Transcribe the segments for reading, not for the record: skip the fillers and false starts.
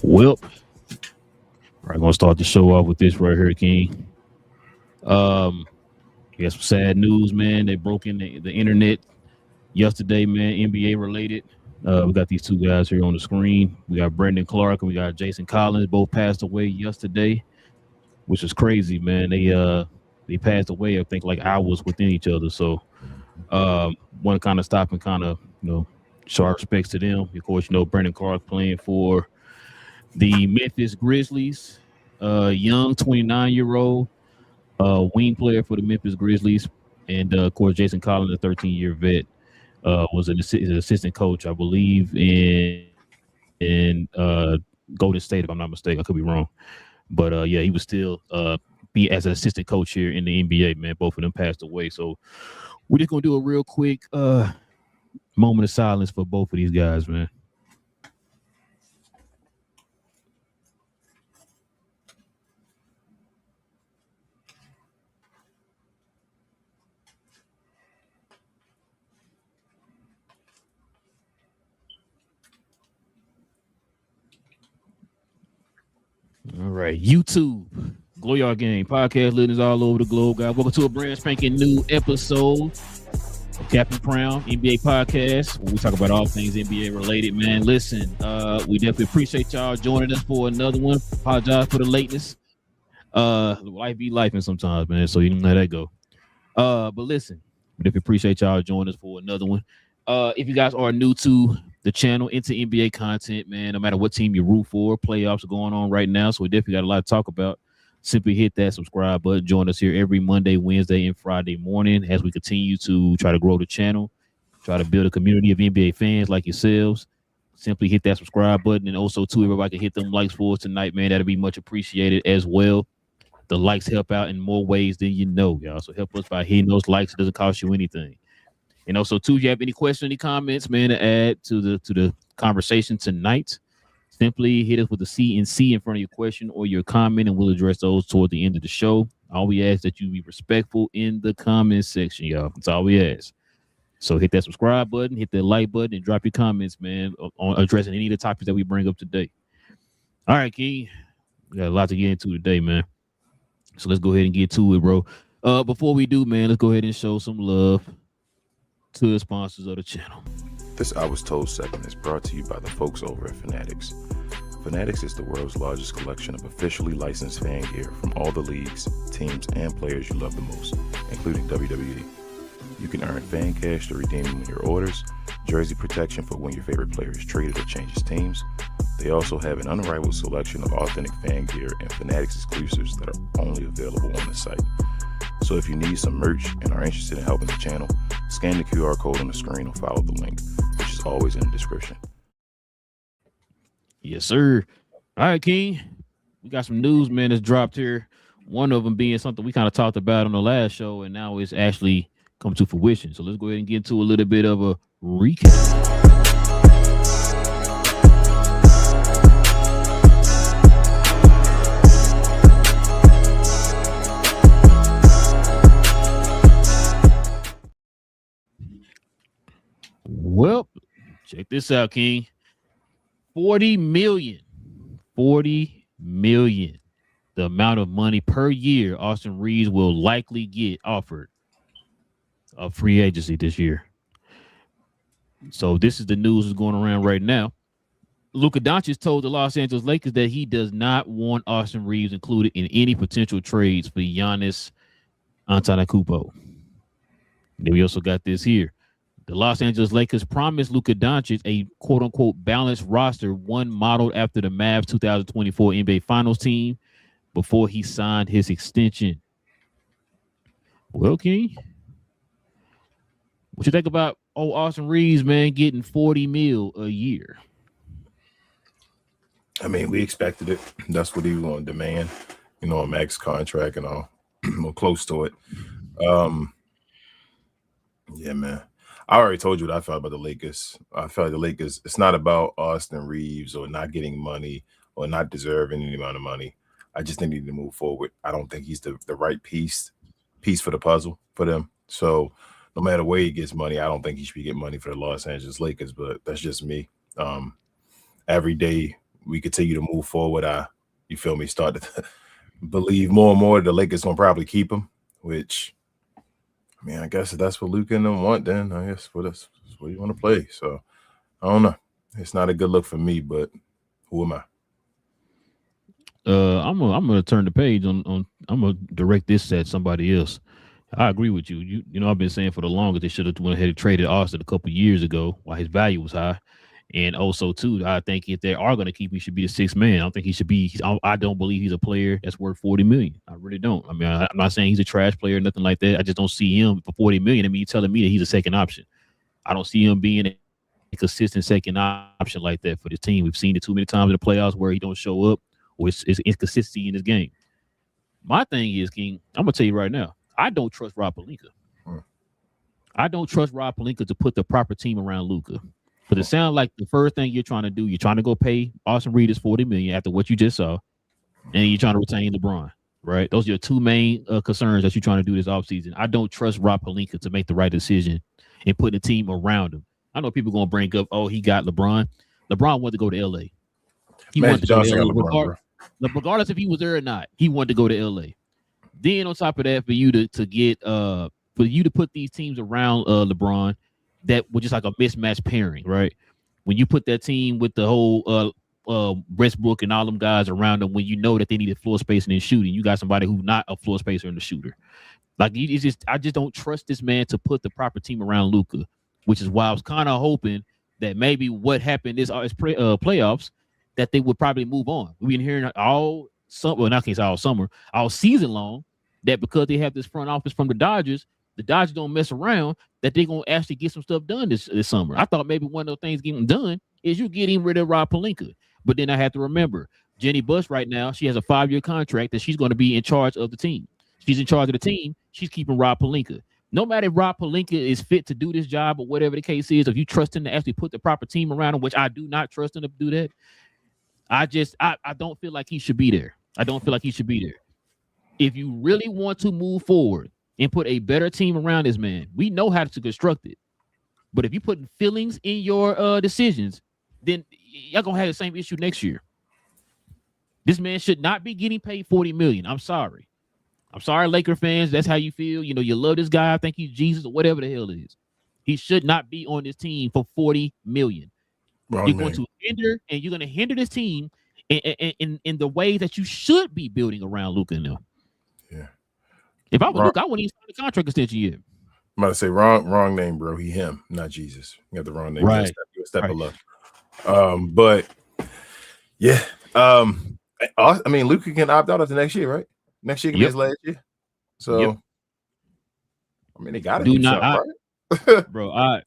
Well, I'm gonna start the show off with this right here, King. We got some sad news, man. They broke in the internet yesterday, man. NBA related. We got these two guys here on the screen. We got Brendan Clark and we got Jason Collins. Both passed away yesterday, which is crazy, man. They passed away, I think, like hours within each other. So, want to kind of stop and kind of show our respects to them. Of course, Brendan Clark playing for the Memphis Grizzlies, young 29-year-old wing player for the Memphis Grizzlies, and of course Jason Collins, a 13-year vet, was an assistant coach, I believe, in Golden State, if I'm not mistaken. I could be wrong, but yeah, he was still be as an assistant coach here in the NBA. Man, both of them passed away, so we're just gonna do a real quick moment of silence for both of these guys, man. All right, YouTube, Glow Yard Game podcast, listeners all over the globe, guys. Welcome to a brand spanking new episode of Captain Crown NBA podcast, where we talk about all things NBA related. Man, listen, we definitely appreciate y'all joining us for another one. Apologize for the lateness. Life be life, and sometimes, man. So you know how that go. But listen, we definitely appreciate y'all joining us for another one. If you guys are new to the channel, into NBA content, man, no matter what team you root for, playoffs are going on right now, so we definitely got a lot to talk about. Simply hit that subscribe button. Join us here every Monday, Wednesday, and Friday morning as we continue to try to grow the channel, try to build a community of NBA fans like yourselves. Simply hit that subscribe button, and also too, everybody can hit them likes for us tonight, man. That'll be much appreciated as well. The likes help out in more ways than you know, y'all. So help us by hitting those likes. It doesn't cost you anything. And also, too, if you have any questions, any comments, man, to add to the conversation tonight, simply hit us with the C and C in front of your question or your comment, and we'll address those toward the end of the show. All we ask that you be respectful in the comment section, y'all. That's all we ask. So hit that subscribe button, hit that like button, and drop your comments, man, on addressing any of the topics that we bring up today. All right, King, we got a lot to get into today, man. So let's go ahead and get to it, bro. Before we do, man, let's go ahead and show some love to the sponsors of the channel. This I Was Told segment is brought to you by the folks over at Fanatics. Fanatics is the world's largest collection of officially licensed fan gear from all the leagues, teams, and players you love the most, including WWE. You can earn fan cash to redeem when your orders, jersey protection for when your favorite player is traded or changes teams. They also have an unrivaled selection of authentic fan gear and Fanatics exclusives that are only available on the site. So if you need some merch and are interested in helping the channel, scan the QR code on the screen or follow the link, which is always in the description. Yes, sir. All right, King. We got some news, man, that's dropped here. One of them being something we kind of talked about on the last show, and now it's actually come to fruition. So let's go ahead and get into a little bit of a recap. Well, check this out, King. 40 million. The amount of money per year Austin Reeves will likely get offered of free agency this year. So this is the news that's going around right now. Luka Doncic told the Los Angeles Lakers that he does not want Austin Reeves included in any potential trades for Giannis Antetokounmpo. Then we also got this here. The Los Angeles Lakers promised Luka Doncic a quote-unquote balanced roster, one modeled after the Mavs 2024 NBA Finals team, before he signed his extension. Well, King, what you think about Austin Reeves, man, getting $40 million a year? I mean, we expected it. That's what he was going to demand, a max contract and all, or close to it. Yeah, man. I already told you what I felt about the Lakers. I felt like the Lakers, it's not about Austin Reeves or not getting money or not deserving any amount of money. I just think they need to move forward. I don't think he's the right piece for the puzzle for them. So no matter where he gets money, I don't think he should be getting money for the Los Angeles Lakers, but that's just me. Every day we continue to move forward. You feel me, start to believe more and more the Lakers gonna probably keep him, which I mean, I guess if that's what Luka and them want, then I guess that's what you want to play. So I don't know. It's not a good look for me, but who am I? I'm gonna turn the page on I'm gonna direct this at somebody else. I agree with you. You know, I've been saying for the longest they should have went ahead and traded Austin a couple years ago while his value was high. And also, too, I think if they are going to keep him, he should be the sixth man. I don't think he should be. I don't believe he's a player that's worth $40 million. I really don't. I mean, I'm not saying he's a trash player, nothing like that. I just don't see him for $40 million. I mean, you're telling me that he's a second option. I don't see him being a consistent second option like that for this team. We've seen it too many times in the playoffs where he don't show up or it's inconsistency in his game. My thing is, King, I'm going to tell you right now, I don't trust Rob Pelinka. I don't trust Rob Pelinka to put the proper team around Luka. But it sounds like the first thing you're trying to do, you're trying to go pay Austin Reeves $40 million after what you just saw, and you're trying to retain LeBron, right? Those are your two main concerns that you're trying to do this offseason. I don't trust Rob Pelinka to make the right decision and put the team around him. I know people are going to bring up, he got LeBron. LeBron wanted to go to L.A. He wanted to go to L.A. Regardless if he was there or not, he wanted to go to L.A. Then on top of that, for you to put these teams around LeBron, that was just like a mismatched pairing, right? When you put that team with the whole Westbrook and all them guys around them, when you know that they needed floor spacing and shooting, you got somebody who's not a floor spacer and a shooter. Like I just don't trust this man to put the proper team around Luka, which is why I was kind of hoping that maybe what happened this playoffs, that they would probably move on. We've been hearing all season long, that because they have this front office from the Dodgers don't mess around, that they're going to actually get some stuff done this summer. I thought maybe one of the things getting done is you getting rid of Rob Pelinka. But then I have to remember, Jenny Buss right now, she has a 5-year contract that she's going to be in charge of the team. She's in charge of the team. She's keeping Rob Pelinka. No matter if Rob Pelinka is fit to do this job or whatever the case is, if you trust him to actually put the proper team around him, which I do not trust him to do that, I don't feel like he should be there. I don't feel like he should be there. If you really want to move forward and put a better team around this man, we know how to construct it. But if you put feelings in your decisions, then y'all gonna have the same issue next year. This man should not be getting paid $40 million. I'm sorry, Laker fans. That's how you feel. You know, you love this guy. I think he's Jesus or whatever the hell it is. He should not be on this team for $40 million. You're going to hinder this team in the way that you should be building around Luka now. Yeah. If I was Luka, I wouldn't even sign the contract extension yet. I'm about to say wrong name, bro. Him, not Jesus. You got the wrong name. Right. Step of luck. But yeah. I mean, Luka can opt out after next year, right? Next year can be his last year. So I mean, they got to do something, right? Bro,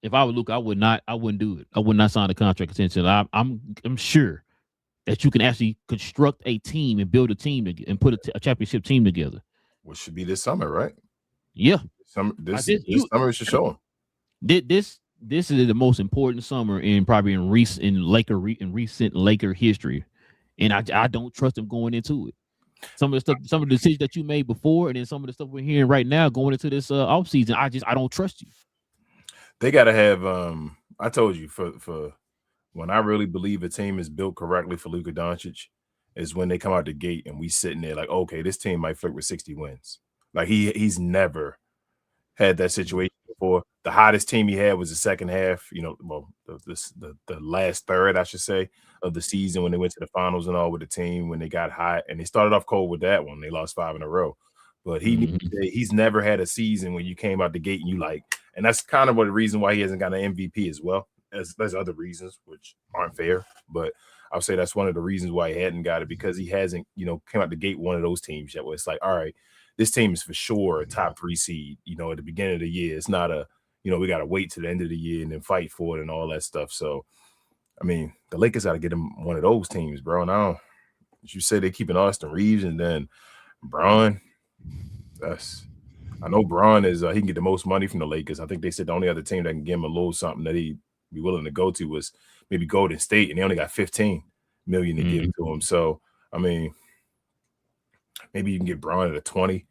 if I were Luka, I wouldn't do it. I would not sign the contract extension. I'm sure that you can actually construct a team and build a team and put a championship team together. Which should be this summer, right? Yeah. This summer should show him. This is the most important summer in recent Laker history, and I don't trust him going into it. Some of the decisions that you made before, and then some of the stuff we're hearing right now going into this offseason, I don't trust you. They got to have. I told you for when I really believe a team is built correctly for Luka Doncic is when they come out the gate and we sitting there like, okay, this team might flirt with 60 wins. Like he's never had that situation before. The hottest team he had was the second half, the last third, I should say, of the season when they went to the finals and all with the team when they got hot. And they started off cold with that one. They lost 5 in a row. But he's never had a season when you came out the gate and you like, and that's kind of the reason why he hasn't got an MVP as well. There's other reasons which aren't fair, but I'll say that's one of the reasons why he hadn't got it, because he hasn't, came out the gate one of those teams yet where it's like, all right, this team is for sure a top 3 seed, at the beginning of the year. It's not we got to wait to the end of the year and then fight for it and all that stuff. So, I mean, the Lakers got to get him one of those teams, bro. Now, as you say, they're keeping Austin Reeves and then Bron. I know Bron is he can get the most money from the Lakers. I think they said the only other team that can give him a little something that he'd be willing to go to was maybe Golden State, and they only got $15 million to give to him. So, I mean, maybe you can get Bron at a 20.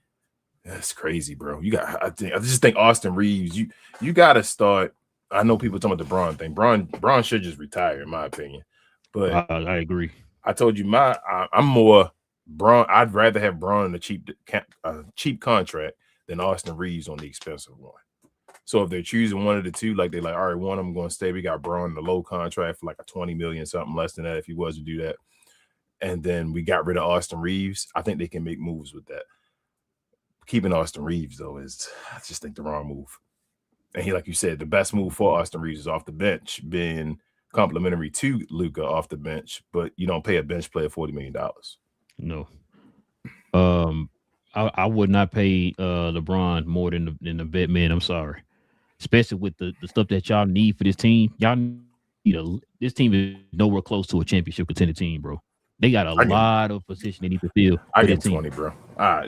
That's crazy, bro. I just think Austin Reeves, you got to start. I know people talking about the Bron thing. Bron should just retire, in my opinion. But I agree. I told you I'm more Bron. I'd rather have Bron in a cheap contract than Austin Reeves on the expensive one. So if they're choosing one of the two, like they're like, all right, one of them going to stay. We got Bron in the low contract for like a $20 million, something less than that if he was to do that. And then we got rid of Austin Reeves. I think they can make moves with that. Keeping Austin Reeves, though, I just think the wrong move. And he, like you said, the best move for Austin Reeves is off the bench, being complimentary to Luka off the bench, but you don't pay a bench player $40 million. No. I would not pay LeBron more than the vet man. I'm sorry. Especially with the stuff that y'all need for this team. Y'all need this team is nowhere close to a championship contender team, bro. They got a lot of position they need to fill. I give him 20, bro.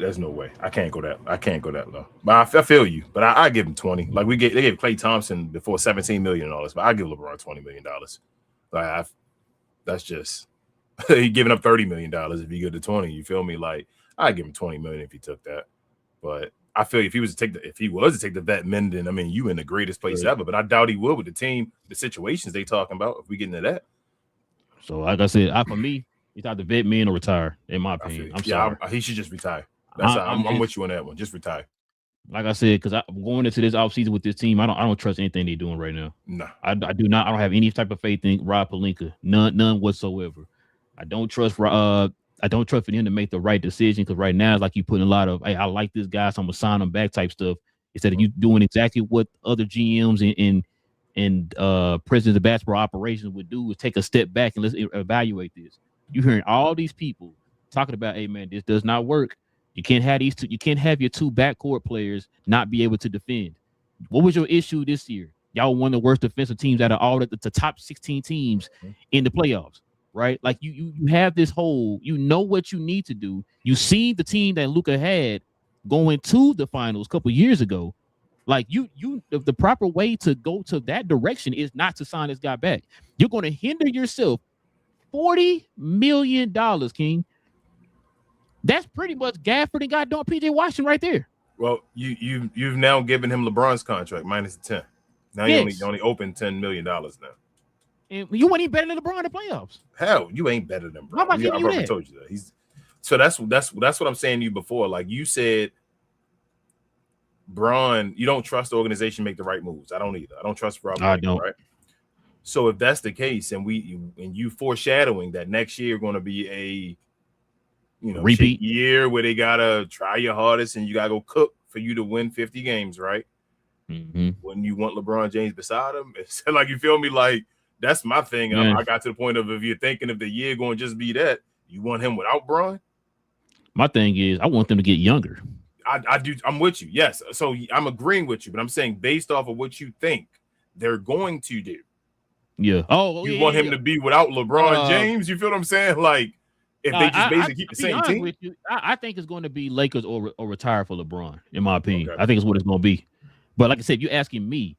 There's no way. I can't go that low. But I feel you. But I give him 20. Like they gave Klay Thompson before $17 million and all this, but I give LeBron $20 million. Like that's just he giving up $30 million if you get to 20. You feel me? Like I give him $20 million if he took that. But I feel if he was to take the vet Menden, I mean, you in the greatest place ever. But I doubt he would with the team, the situations they talking about. If we get into that. So like I said, for me. He's either vet men or retire, in my opinion. I'm sorry. He should just retire. I'm with you on that one. Just retire. Like I said, because I'm going into this offseason with this team, I don't trust anything they're doing right now. No. I do not. I don't have any type of faith in Rob Pelinka. None whatsoever. I don't trust for them to make the right decision, because right now it's like you putting a lot of, hey, I like this guy, so I'm gonna sign him back type stuff, instead of you doing exactly what other GMs and presidents of basketball operations would do, is take a step back and let's evaluate this. You're hearing all these people talking about, hey man, this does not work. You can't have these two. You can't have your two backcourt players not be able to defend. What was your issue this year? Y'all one of the worst defensive teams out of all the top 16 teams in the playoffs, right? Like you have this whole. You know what you need to do. You see the team that Luka had going to the finals a couple years ago. Like the proper way to go to that direction is not to sign this guy back. You're going to hinder yourself. $40 million, King. That's pretty much Gafford and goddamn PJ Washington right there. Well, you've now given him LeBron's contract minus 10. Now you only open $10 million now. And you ain't even better than LeBron in the playoffs. Hell, you ain't better than LeBron. How about giving you that? Told you that. So that's what I'm saying to you before. Like you said, Bron, you don't trust the organization make the right moves. I don't either. I don't trust Rob. I don't. Right? So if that's the case, and you foreshadowing that next year going to be a repeat year where they gotta try your hardest and you gotta go cook for you to win 50 games, right? Mm-hmm. When you want LeBron James beside him, it's like you feel me. Like that's my thing. I got to the point of if you're thinking of the year going to just be that, you want him without Bron. My thing is I want them to get younger. I do. I'm with you. Yes. So I'm agreeing with you, but I'm saying based off of what you think they're going to do. Yeah. You want him to be without LeBron James? You feel what I'm saying? Like, if they just basically keep the same team? With you, I think it's going to be Lakers or retire for LeBron, in my opinion. Okay. I think it's what it's going to be. But like I said, you're asking me,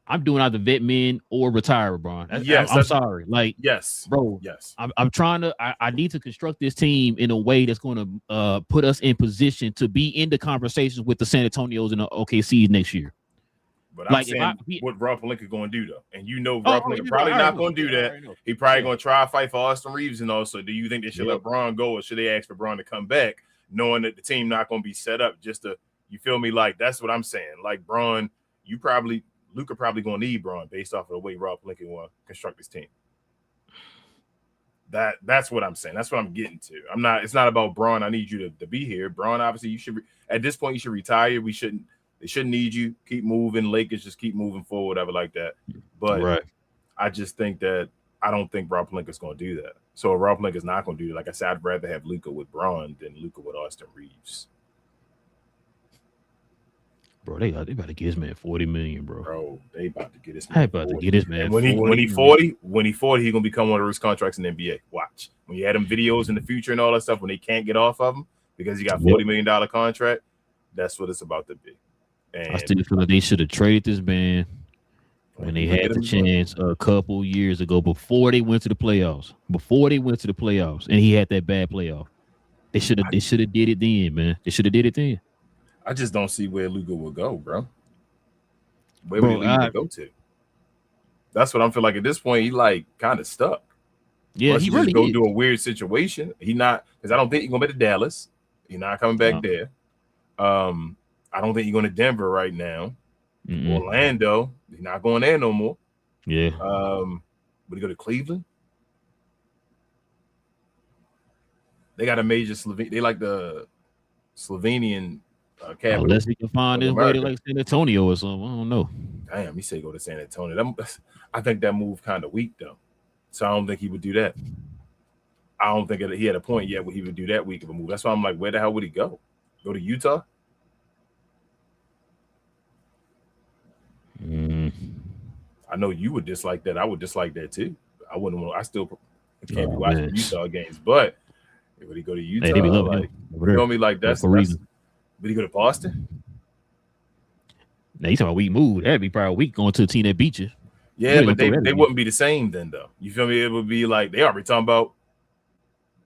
I'm doing either vet men or retire LeBron. Yes. I'm sorry. Like, yes, bro. Yes. I'm trying to, I need to construct this team in a way that's going to put us in position to be in the conversations with the San Antonios and the OKCs next year. But I'm saying what Rob Pelinka going to do, though. And Rob Pelinka probably not going to do that. He probably going to try to fight for Austin Reeves and also. Do you think they should let Bron go, or should they ask for Bron to come back, knowing that the team not going to be set up just to, you feel me? Like, that's what I'm saying. Like, Bron, Luka probably gonna need Braun based off of the way Rob Pelinka want to construct his team. That's what I'm saying. That's what I'm getting to. It's not about Braun. I need you to be here. Braun, obviously, you should at this point you should retire. They shouldn't need you. Keep moving. Lakers just keep moving forward, whatever like that. But right. I just think that I don't think Rob Pelinka's going to do that. So if Rob Pelinka's not going to do that, like I said, I'd rather have Luka with Braun than Luka with Austin Reeves. Bro, they about to get this man $40 million, bro. Bro, they about to get this man. About to get this man. And when he 40, he's gonna become one of those contracts in the NBA. Watch. When you had them videos in the future and all that stuff, when they can't get off of him because he got $40 million contract, that's what it's about to be. And I still feel like they should have traded this man when they had the chance a couple years ago before they went to the playoffs. And he had that bad playoff. They should have did it then, man. They should have did it then. I just don't see where Luka will go, bro. Where would he go to? That's what I'm feeling like at this point. He like kind of stuck. Yeah, unless he really go to a weird situation. He not because I don't think he's gonna be to Dallas. He's not coming back there. I don't think he's going to Denver right now. Orlando, he's not going there no more. Yeah. Would he go to Cleveland? They got a major They like the Slovenian capital. Unless he can find his way to like San Antonio or something. I don't know. Damn, he said go to San Antonio. I think that move kind of weak though. So I don't think he would do that. I don't think he had a point yet where he would do that weak of a move. That's why I'm like, where the hell would he go? Go to Utah? I know you would dislike that. I would dislike that too. I wouldn't want. I still can't be watching Utah games, but would he go to Utah? Hey, they be loving him. You know me like that's for reason. Would he go to Boston? Now you talking about weak move? That'd be probably weak going to a team that beat you. Yeah, but they wouldn't be the same then, though. You feel me? It would be like they already talking about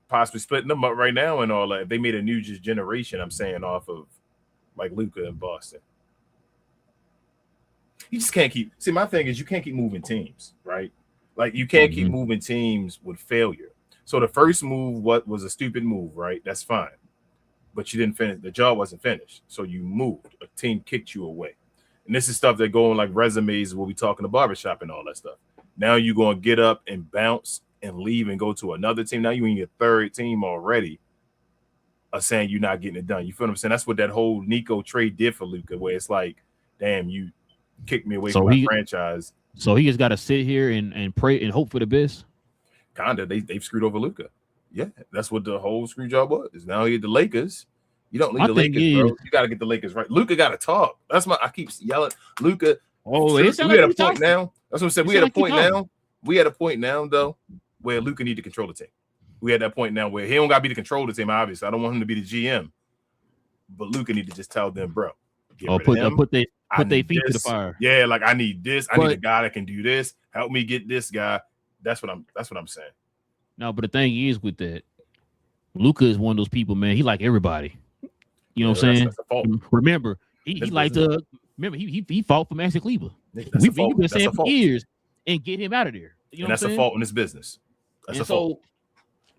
possibly splitting them up right now and all that. If they made a new generation, I'm saying off of like Luka in Boston. You just can't keep. See, my thing is you can't keep moving teams, right? Like you can't keep moving teams with failure. So the first move, was a stupid move, right? That's fine, but you didn't finish. The job wasn't finished, so you moved. A team kicked you away, and this is stuff that go on like resumes. We'll be talking to barbershop and all that stuff. Now you're gonna get up and bounce and leave and go to another team. Now you in your third team already. Saying you're not getting it done. You feel what I'm saying? That's what that whole Nico trade did for Luka, where it's like, damn, you kicked me away from my franchise. So he just got to sit here and pray and hope for the best. Kinda, they've screwed over Luka. Yeah, that's what the whole screw job was. Now you're the Lakers. You don't need the Lakers, bro. You got to get the Lakers right. Luka got to talk. I keep yelling, Luka. Oh, we had a point now. That's what I said. We had a point now. We had a point now though where Luka need to control the team. We had that point now where he don't got to be the control of the team. Obviously, I don't want him to be the GM, but Luka need to just tell them, bro. Put their feet to the fire. Yeah, like I need this. I need a guy that can do this. Help me get this guy. That's what I'm saying. No, but the thing is with that, Luka is one of those people, man. He like everybody. You know what I'm saying? That's a fault. Remember, he liked to remember he fought for Maxi Kleber. We've been saying for years and get him out of there. You know that's a fault in this business. That's a fault.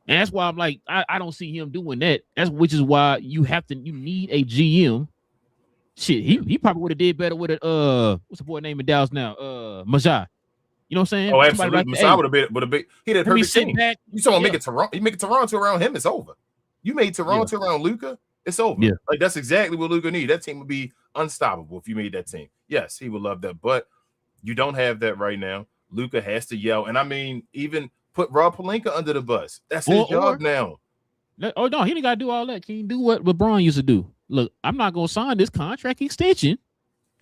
And that's why I'm like, I don't see him doing that. Which is why you need a GM. Shit, he probably would have did better with it. What's the boy name in Dallas now? Majai. You know what I'm saying? Oh, absolutely. Majai would have been. He did a perfect team. You talking make it Toronto? You make it Toronto around him, it's over. You made Toronto around Luka, it's over. Yeah. Like that's exactly what Luka needs. That team would be unstoppable if you made that team. Yes, he would love that, but you don't have that right now. Luka has to yell, and I mean, even put Rob Pelinka under the bus. That's his job now. Oh no, he didn't got to do all that. Can you do what LeBron used to do? Look, I'm not gonna sign this contract extension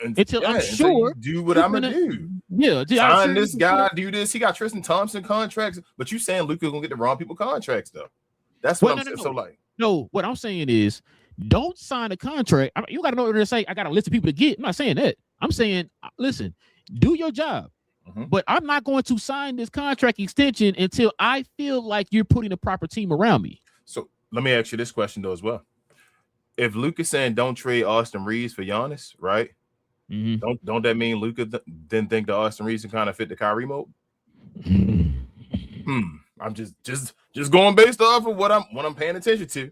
until I'm sure do what I'm gonna do. Yeah, sign this guy, do this. He got Tristan Thompson contracts, but you saying Luka gonna get the wrong people contracts though? That's what I'm saying. So like, no, what I'm saying is, don't sign a contract. You got to know what to say. I got a list of people to get. I'm not saying that. I'm saying, listen, do your job. But I'm not going to sign this contract extension until I feel like you're putting the proper team around me. So let me ask you this question though as well. If Luka's saying don't trade Austin Reeves for Giannis, right? Don't that mean Luka didn't think the Austin Reeves can kind of fit the Kyrie mold? I'm just going based off of what I'm paying attention to.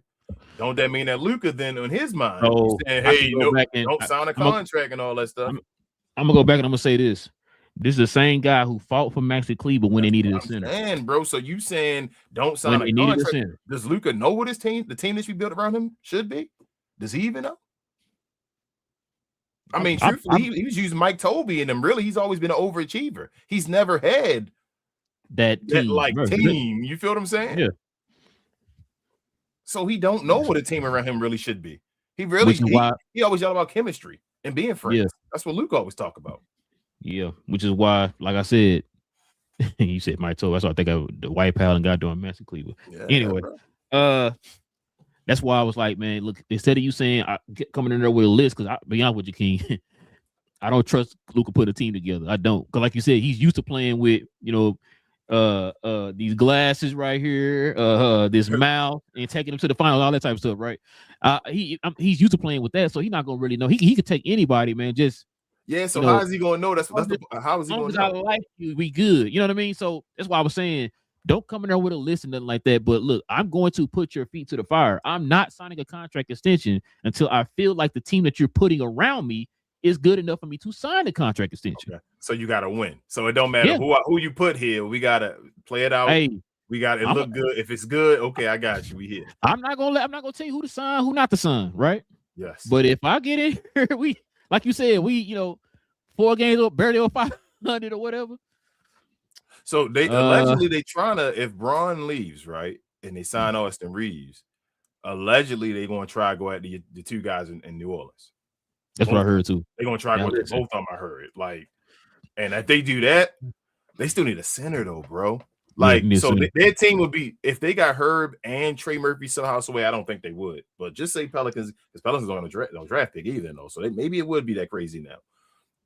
Don't that mean that Luka then in his mind saying, hey, don't sign a contract and all that stuff? I'm gonna go back and I'm gonna say this. This is the same guy who fought for Maxi Kleber when they needed a center. And bro, so you saying don't sign When a they needed a contract? center. Does Luka know what the team that should be built around him should be? Does he even know? I mean, truthfully, he was using Mike Tobey and them. Really, he's always been an overachiever. He's never had that team. You feel what I'm saying? Yeah. So he don't know what a team around him really should be. He always yelled about chemistry and being friends. Yeah. That's what Luke always talk about. Yeah, which is why, like I said, you said Mike Tobey. That's why I think the White Pal and got doing Maxi Kleber. Yeah, anyway, that's why I was like, man, look, instead of you saying coming in there with a list, because I'll be honest with you, King, I don't trust Luka put a team together. I don't, because like you said, he's used to playing with these glasses right here, this mouth, and taking them to the final, all that type of stuff, right? He's used to playing with that, so he's not gonna really know. He could take anybody, man. Just so how is he gonna know? How is he gonna know? I like you, we good. You know what I mean? So that's why I was saying, don't come in there with a list and nothing like that. But look, I'm going to put your feet to the fire. I'm not signing a contract extension until I feel like the team that you're putting around me is good enough for me to sign the contract extension. Okay. So you got to win. So it don't matter who you put here. We got to play it out. Hey, we got it look good. If it's good, okay, I got you. We here. I'm not gonna tell you who to sign, who not to sign, right? Yes. But if I get in here, we like you said, 4 games or barely over 500 or whatever. So they allegedly they trying to, if Braun leaves, right, and they sign Austin Reeves, allegedly they're gonna try to go at the two guys in New Orleans. That's what I heard too. They're gonna try to go at both of them. I heard and if they do that, they still need a center though, bro. Their team would be, if they got Herb and Trey Murphy somehow away. I don't think they would, but just say Pelicans, because Pelicans don't draft pick either, though. So maybe it would be that crazy now.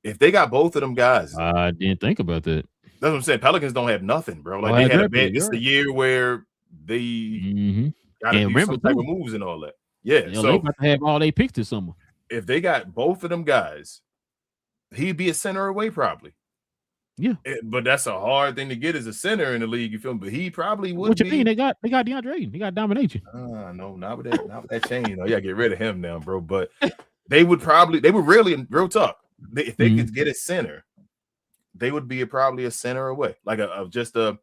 If they got both of them guys, I didn't think about that. That's what I'm saying. Pelicans don't have nothing, bro. Like they had it's the year where they got to do some type of moves and all that. Yeah, so they about to have all they picks this summer. If they got both of them guys, he'd be a center away probably. Yeah, but that's a hard thing to get as a center in the league. You feel me? But he probably would. What you mean? They got DeAndre Ayton. He got domination. No, not with that chain. You gotta get rid of him now, bro. But they would really real talk. If they could get a center, they would be probably a center away, like just a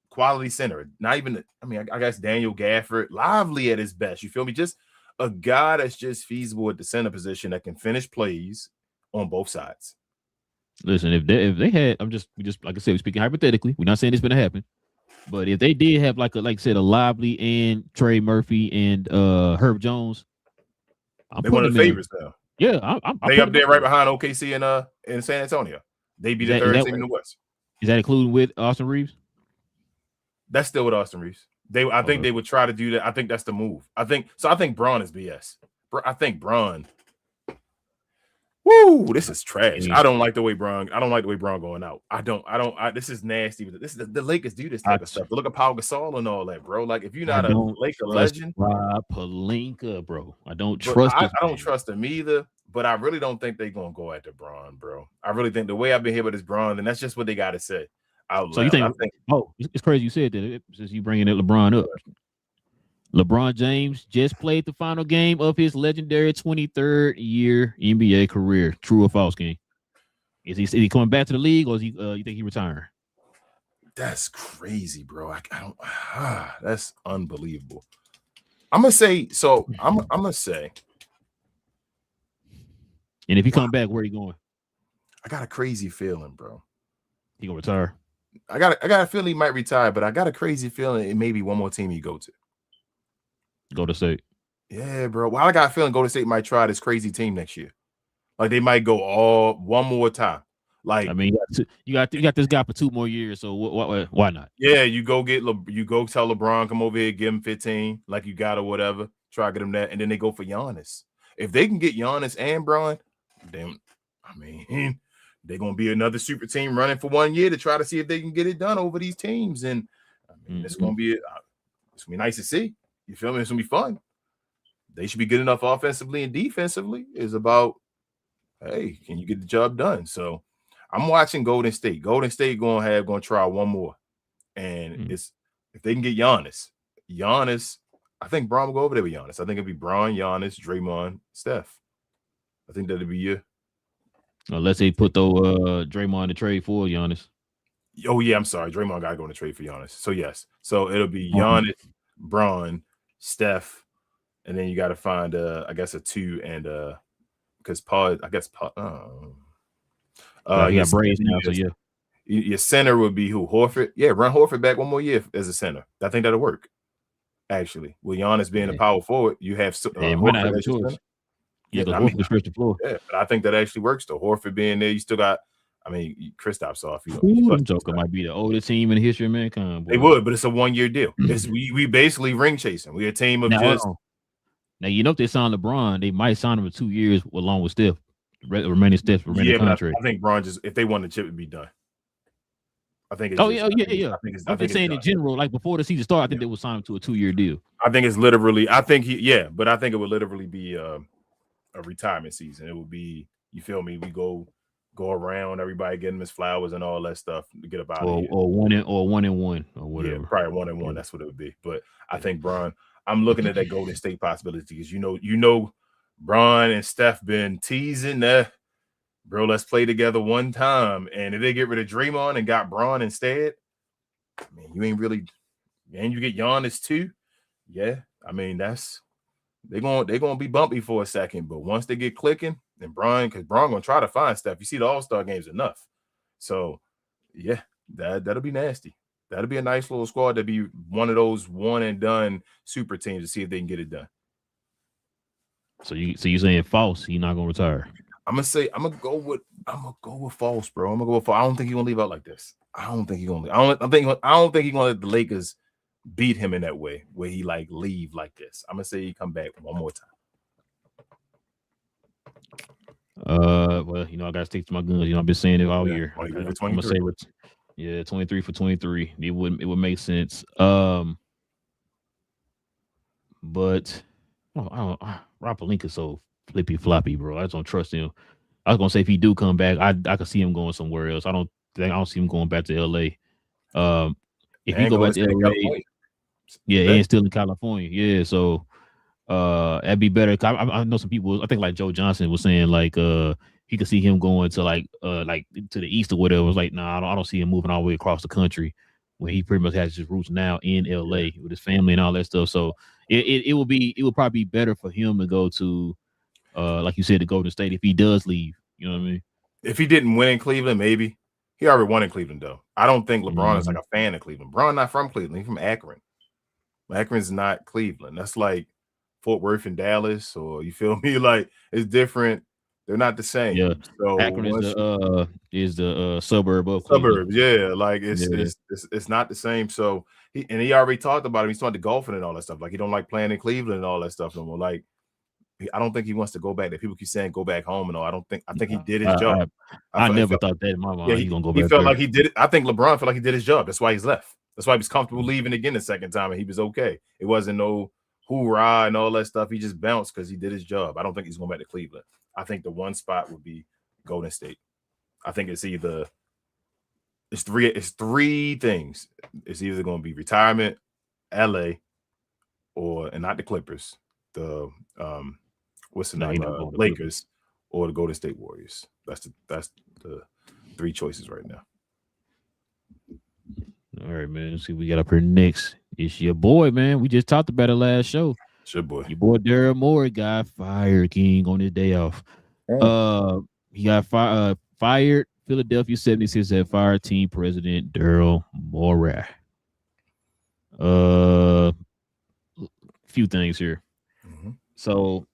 quality center. Not even, I guess Daniel Gafford, lively at his best. You feel me? Just a guy that's just feasible at the center position that can finish plays on both sides. Listen, if they had, we just like I said, we're speaking hypothetically. We're not saying it's going to happen, but if they did have like I said, a Lively and Trey Murphy and Herb Jones, they one of the favorites now. Yeah, they up there right behind OKC in San Antonio. They be the third team in the West. Is that including with Austin Reeves? That's still with Austin Reeves. I think they would try to do that. I think that's the move. I think Braun is BS. I think Braun. Woo! This is trash. I don't like the way Braun going out. This is nasty. This is the Lakers do this type of stuff. Look at Paul Gasol and all that, bro. Like if you're not a Laker legend, Rob Pelinka, bro. I don't trust. I don't trust him either. But I really don't think they're gonna go after Braun, bro. I really think the way I've been here with this Braun, and that's just what they got to say. So you think? It's crazy you said that since you bringing that LeBron up. LeBron James just played the final game of his legendary 23rd year NBA career. True or false, King? Is he coming back to the league, or is he? You think he retiring? That's crazy, bro. I don't. That's unbelievable. I'm gonna say. So I'm gonna say. And if he come back, where he going? I got a crazy feeling, bro. He gonna retire. I got a feeling he might retire, but I got a crazy feeling it may be one more team he go to. Go to State. Yeah, bro. Well, I got a feeling Golden State might try this crazy team next year. Like they might go one more time. Like you got this guy for 2 more years, so why not? Yeah, you go tell LeBron come over here, give him 15, like you got or whatever. Try to get him that, and then they go for Giannis. If they can get Giannis and Braun, then they're gonna be another super team running for 1 year to try to see if they can get it done over these teams, and it's gonna be nice to see. You feel me? It's gonna be fun. They should be good enough offensively and defensively. It's about, hey, can you get the job done? So I'm watching Golden State. Golden State gonna try one more, and it's if they can get Giannis. I think Braun will go over there with Giannis. I think it'll be Braun, Giannis, Draymond, Steph. I think that'll be you. Unless they put Draymond in the trade for Giannis. Oh yeah, I'm sorry. Draymond got to go in the trade for Giannis. So yes, so it'll be Giannis, Bron, Steph, and then you got to find I guess a 2 and because Paul, I guess Paul. He got braids now, so yeah. Your center would be who? Horford. Yeah, run Horford back one more year as a center. I think that'll work. Actually, with Giannis being a power forward, you have Horford as your center. Yeah, because Horford can stretch the floor. Yeah, but I think that actually works though. Horford being there, you still got. I mean, Kristaps off. Them Joker might be the oldest team in the history of mankind. Boy. They would, but it's a 1-year deal. We basically ring chasing. We're a team of just. Now if they sign LeBron, they might sign him for 2 years along with Steph. Remaining contract. I think Bron if they won the chip, it'd be done. I think. Yeah. I'm just saying in general, like before the season started, I think they would sign him to a 2-year deal. I think it's literally. I think but I think it would literally be a retirement season. It would be. You feel me? We go around, everybody getting his flowers and all that stuff to get about it. Or 1-1 or whatever. Yeah, probably 1-1. That's what it would be. But I think Bron. I'm looking at that Golden State possibility because you know, Bron and Steph been teasing that. Bro, let's play together one time. And if they get rid of Draymond and got Bron instead, man, you ain't really, and you get Giannis too. Yeah, I mean they're gonna be bumpy for a second, but once they get clicking, and because Bron gonna try to find Steph. You see the All-Star games enough, so yeah, that'll be nasty. That'll be a nice little squad. That'll be one of those one and done super teams to see if they can get it done. So you saying false? He's not gonna retire. I'm gonna go with false, bro. I'm gonna go with false. I don't think he's gonna leave out like this. I don't think he's gonna. I don't think he's gonna let the Lakers beat him in that way, where he like leave like this. I'm gonna say he come back one more time. Well, I gotta stick to my guns. I've been saying it all year. I'm gonna say 23 for 23. It would make sense. But Rob Pelinka so flippy floppy, bro. I just don't trust him. I was gonna say if he do come back, I could see him going somewhere else. I don't see him going back to LA. If he go back to LA, and still in California, yeah. So that'd be better. I know some people. I think like Joe Johnson was saying like he could see him going to like to the east or whatever. It was like I don't see him moving all the way across the country when he pretty much has his roots now in LA with his family and all that stuff. So it would probably be better for him to go to like you said, to Golden State if he does leave. You know what I mean? If he didn't win in Cleveland, maybe. He already won in Cleveland though. I don't think LeBron is like a fan of Cleveland. LeBron not from Cleveland. He's from Akron. Akron's not Cleveland. That's like Fort Worth and Dallas, or you feel me? Like it's different. They're not the same. Yeah. So Akron is the suburb of Cleveland. Suburbs. Yeah. Like it's not the same. So he already talked about it. He started golfing and all that stuff. Like he don't like playing in Cleveland and all that stuff no more. Like I don't think he wants to go back there. People keep saying go back home and all. I think he did his job. I never thought that in my mind. Yeah, he's gonna go back. He felt like he did it. I think LeBron felt like he did his job. That's why he's left. That's why he was comfortable leaving again the second time, and he was okay. It wasn't no hoorah and all that stuff. He just bounced because he did his job. I don't think he's going back to Cleveland. I think the one spot would be Golden State. I think it's three things. It's either going to be retirement, LA, and not the Clippers. The what's the name? Lakers or the Golden State Warriors. That's the three choices right now. All right, man. Let's see what we got up here next. It's your boy, man. We just talked about it last show. It's your boy. Your boy Daryl Morey got fired, King, on his day off. He got fired. Philadelphia 76 had fired team president Daryl Morey. Few things here. Mm-hmm. So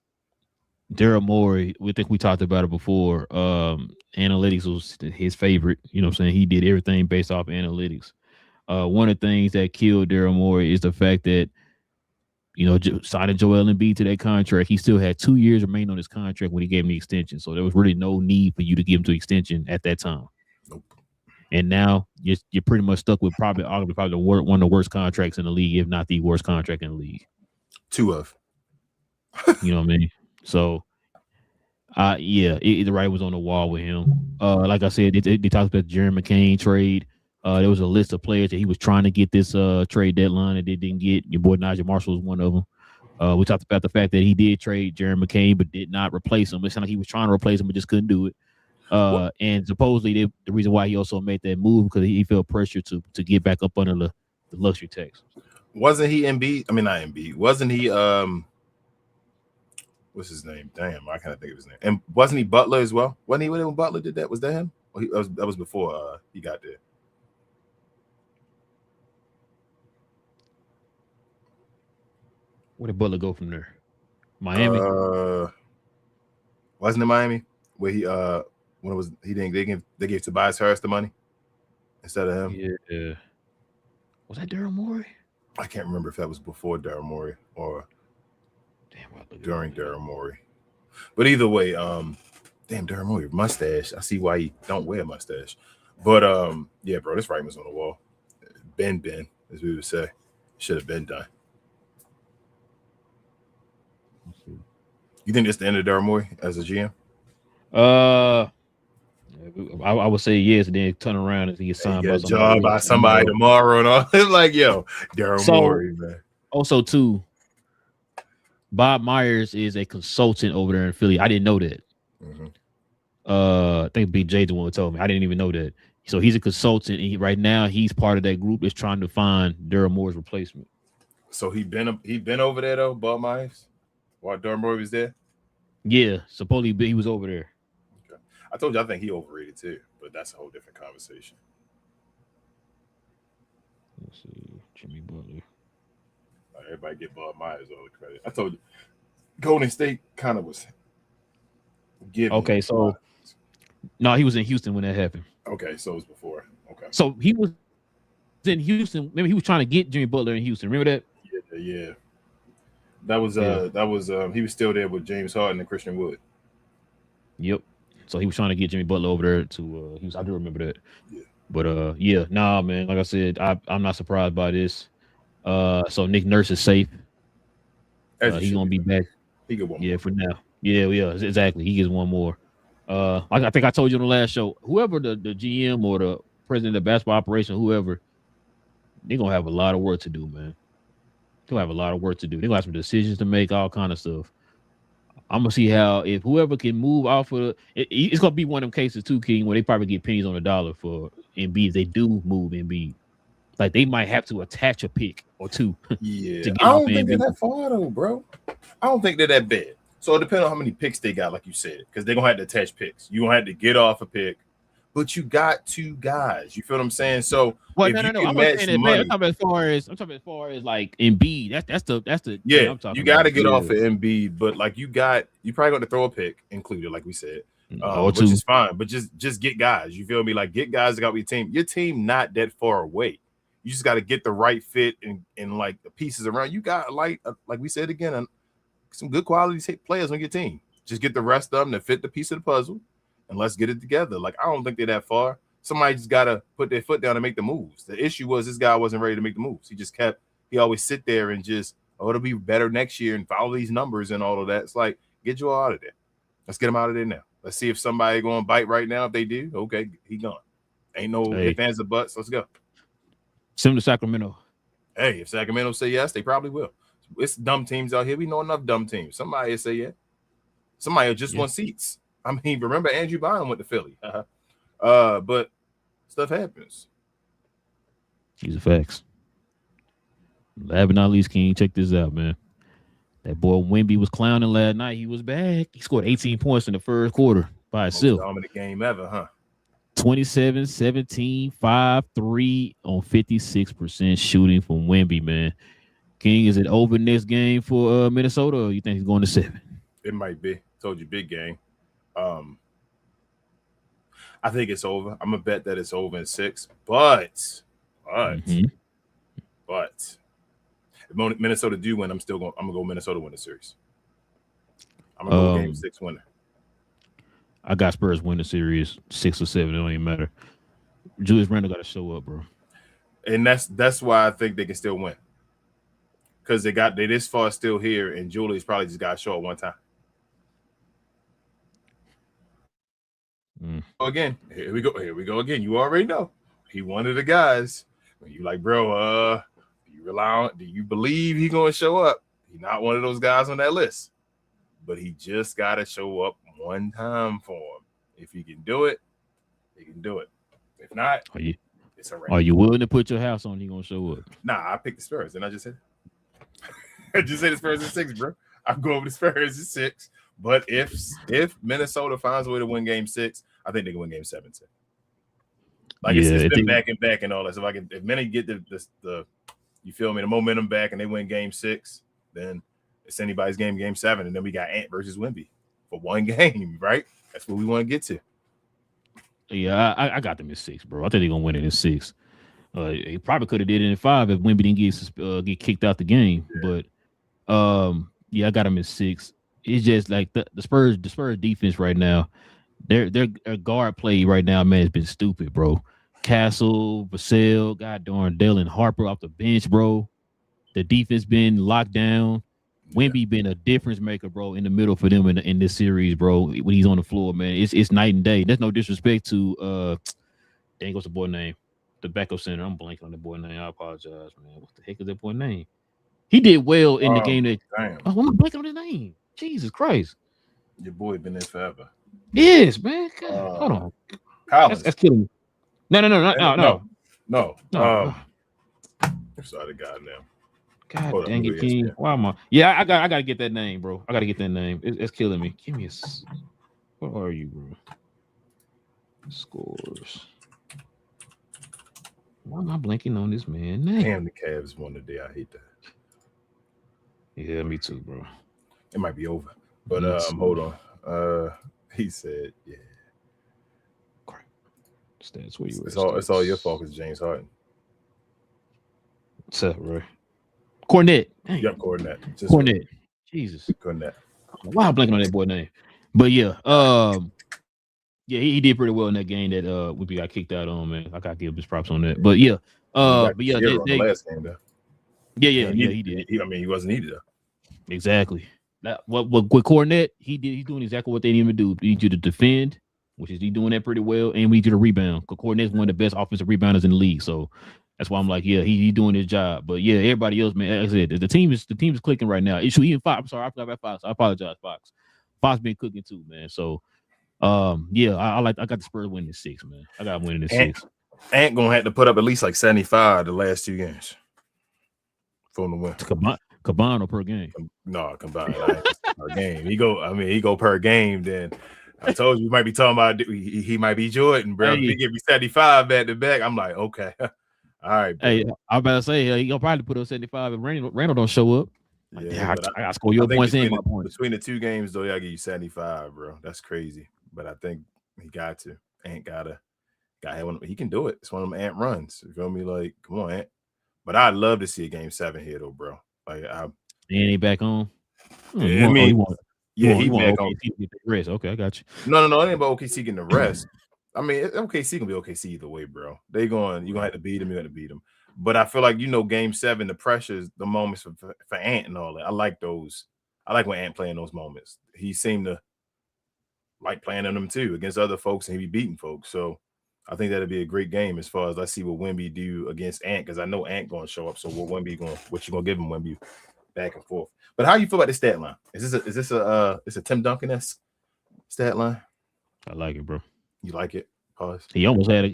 Daryl Morey, we think we talked about it before. Analytics was his favorite. You know what I'm saying? He did everything based off analytics. One of the things that killed Daryl Morey is the fact that, signing Joel Embiid to that contract, he still had 2 years remaining on his contract when he gave him the extension. So there was really no need for you to give him to extension at that time. Nope. And now you're pretty much stuck with probably one of the worst contracts in the league, if not the worst contract in the league. Two of. You know what I mean? So, the writing was on the wall with him. Like I said, they talked about the Jerry McCain trade. There was a list of players that he was trying to get this trade deadline that they didn't get. Your boy Nigel Marshall was one of them. We talked about the fact that he did trade Jerry McCain but did not replace him. It sounded like he was trying to replace him but just couldn't do it. And supposedly the reason why he also made that move because he felt pressure to get back up under the luxury tax. Wasn't he Embiid? I mean, not Embiid. Wasn't he? What's his name? Damn, I can't think of his name. And wasn't he Butler as well? Wasn't he when Butler did that? Was that him? Or that was before he got there. Where did Butler go from there? Miami. Wasn't it Miami where he when it was he didn't they gave Tobias Harris the money instead of him? Yeah. Was that Daryl Morey? I can't remember if that was before Daryl Morey or during Daryl Morey. But either way, damn Daryl Morey mustache. I see why he don't wear a mustache. But yeah, bro, this writing was on the wall. Ben, as we would say, should have been done. You think it's the end of Daryl Morey as a GM? I would say yes, and then turn around and he gets signed by somebody tomorrow, and all. It's like, yo, Daryl Morey, man. Also, too, Bob Myers is a consultant over there in Philly. I didn't know that. Mm-hmm. I think BJ the one who told me. I didn't even know that. So he's a consultant, and right now he's part of that group that's trying to find Daryl Morey's replacement. So he been over there though, Bob Myers, while Daryl Morey was there. Yeah, supposedly he was over there. Okay. I told you I think he overrated too, but that's a whole different conversation. Let's see, Jimmy Butler. Everybody get Bob Myers all the credit. I told you, Golden State kind of was giving. Okay, so no, he was in Houston when that happened. Okay, so it was before. Okay, so he was in Houston. Maybe he was trying to get Jimmy Butler in Houston. Remember that? Yeah. That was he was still there with James Harden and Christian Wood. Yep. So he was trying to get Jimmy Butler over there to I do remember that. Yeah. But nah, man. Like I said, I'm not surprised by this. So Nick Nurse is safe. He's gonna be back. He get one more. For now. Yeah, exactly. He gets one more. Like I think I told you on the last show, whoever the GM or the president of basketball operation, whoever, they're gonna have a lot of work to do, man. They'll have a lot of work to do. They're gonna have some decisions to make, all kind of stuff. I'm gonna see how if whoever can move off of it's gonna be one of them cases too, King, where they probably get pennies on the dollar for Embiid if they do move Embiid. Like they might have to attach a pick or two. Yeah, I don't think they're that far though, bro. I don't think they're that bad. So it depends on how many picks they got, like you said, because they're gonna have to attach picks. You gonna have to get off a pick, but you got two guys. You feel what I'm saying? So no. I'm talking as far as like Embiid. That's the yeah. I'm talking you got to about. get off of Embiid, but like you probably got to throw a pick included, like we said, which two. is fine. But just get guys. You feel me? Like get guys that got your team. Your team not that far away. You just got to get the right fit and like the pieces around. You got like we said again, some good quality players on your team. Just get the rest of them that fit the piece of the puzzle, and let's get it together. Like I don't think they're that far. Somebody just got to put their foot down and make the moves. The issue was this guy wasn't ready to make the moves. He always sit there and just, it'll be better next year and follow these numbers and all of that. It's like, get you all out of there. Let's get him out of there now. Let's see if somebody going to bite right now. If they do, okay, he gone. Ain't no ifs, ands, or buts. Let's go. Send him to Sacramento. Hey, if Sacramento say yes, they probably will. It's dumb teams out here. We know enough dumb teams. Somebody will say yeah. Somebody will just want seats. I mean, remember Andrew Bynum went to Philly. But stuff happens. These are facts. Last but not least, King, check this out, man. That boy Wemby was clowning last night. He was back. He scored 18 points in the first quarter by himself. Most dominant game ever, huh? 27, 17, 5, 3 on 56% shooting from Wemby, man. King, is it over next game for Minnesota, or you think he's going to 7? It might be. Told you, big game. I think it's over. I'm gonna bet that it's over in 6. But if Minnesota do win, I'm gonna go Minnesota win the series. I'm gonna go game 6 winner. I got Spurs win the series 6 or 7. It don't even matter. Julius Randle got to show up, bro. And that's why I think they can still win. Because they this far still here, and Julius probably just got to show up one time. Again, here we go again. You already know he one of the guys. When you like, bro, do you believe he gonna show up? He's not one of those guys on that list, but he just gotta show up one time for him. If he can do it, he can do it. If not, it's a wrap. Are you willing to put your house on? He gonna show up? Nah, I picked the Spurs, and I just said, I just said the Spurs in 6, bro. I'm going with the Spurs in 6. But if Minnesota finds a way to win Game 6, I think they can win Game 7 too. Like it's been back and back and all that. So if many get the you feel me, the momentum back and they win Game 6, then it's anybody's Game 7, and then we got Ant versus Wemby for one game, right? That's what we want to get to. Yeah, I got them in 6, bro. I think they're gonna win it in 6. He probably could have did it in 5 if Wemby didn't get kicked out the game. Yeah. But yeah, I got them in 6. It's just like the Spurs defense right now. Their guard play right now, man, has been stupid, bro. Castle, Vassell, God darn, Dalen Harper off the bench, bro. The defense been locked down. Wemby been a difference maker, bro, in the middle for them in this series, bro. When he's on the floor, man, it's night and day. There's no disrespect to dang, what's the boy name? The backup center. I'm blanking on the boy name. I apologize, man. What the heck is that boy name? He did well in the game. I'm blanking on his name. Jesus Christ. Your boy been there forever. Yes, man. God, hold on. Collins. That's killing me. No. I'm sorry, God now. God dang it, King. Why am I? Yeah, I gotta get that name, bro. I gotta get that name. It's killing me. Give me a. Where are you, bro? Scores. Why am I blanking on this man name? Damn, the Cavs won today. I hate that. Yeah, me too, bro. It might be over, but hold on. He said, "Yeah." Stats where you? It's all your fault, because James Harden. What's up, bro? Cornette. Yep, Cornette. Cornette. Jesus. Cornette. Why I'm blanking on that boy name? But yeah, yeah, he did pretty well in that game that we got kicked out on, man. I gotta give his props on that. But yeah, the last game though. Yeah, he did. He wasn't needed though. Exactly. What with Cornette, he's doing exactly what they need him to do. We need you to defend, which is he doing that pretty well, and we need you to rebound. Because Cornette's one of the best offensive rebounders in the league, so that's why I'm like, yeah, he's doing his job. But yeah, everybody else, man, like I said, the team is clicking right now. It's even Fox. I'm sorry, I forgot about Fox. I apologize, Fox. Fox been cooking too, man. So yeah, I got the Spurs winning 6, man. I got winning 6. Ant gonna have to put up at least like 75 the last 2 games for him to win. Combined or per game? No, combined. Per game. He go per game. Then I told you we might be talking about he might be Jordan, bro. Hey. If he give me 75 back to back, I'm like, okay. All right, bro. Hey, I'm about to say he'll probably put up 75 if Randall don't show up. Yeah, I gotta score your points and my points. Between the 2 games, though, I give you 75, bro. That's crazy. But I think he got to. Ant gotta he can do it. It's one of them Ant runs. You feel me? Like, come on, Ant. But I'd love to see a Game 7 here, though, bro. Like, he back on. Yeah, he back on. Rest. Okay, I got you. No, it ain't about OKC getting the rest. I mean, OKC can be OKC either way, bro. You're gonna have to beat him. You're gonna beat him. But I feel like Game 7, the pressures, the moments for Ant and all that. I like those. I like when Ant playing those moments. He seemed to like playing in them too against other folks, and he be beating folks. So I think that'd be a great game as far as I see what Wemby do against Ant, because I know Ant gonna show up. So what you gonna give him, Wemby, back and forth. But how you feel about the stat line? Is this a Tim Duncan-esque stat line? I like it, bro. You like it? Pause. He almost had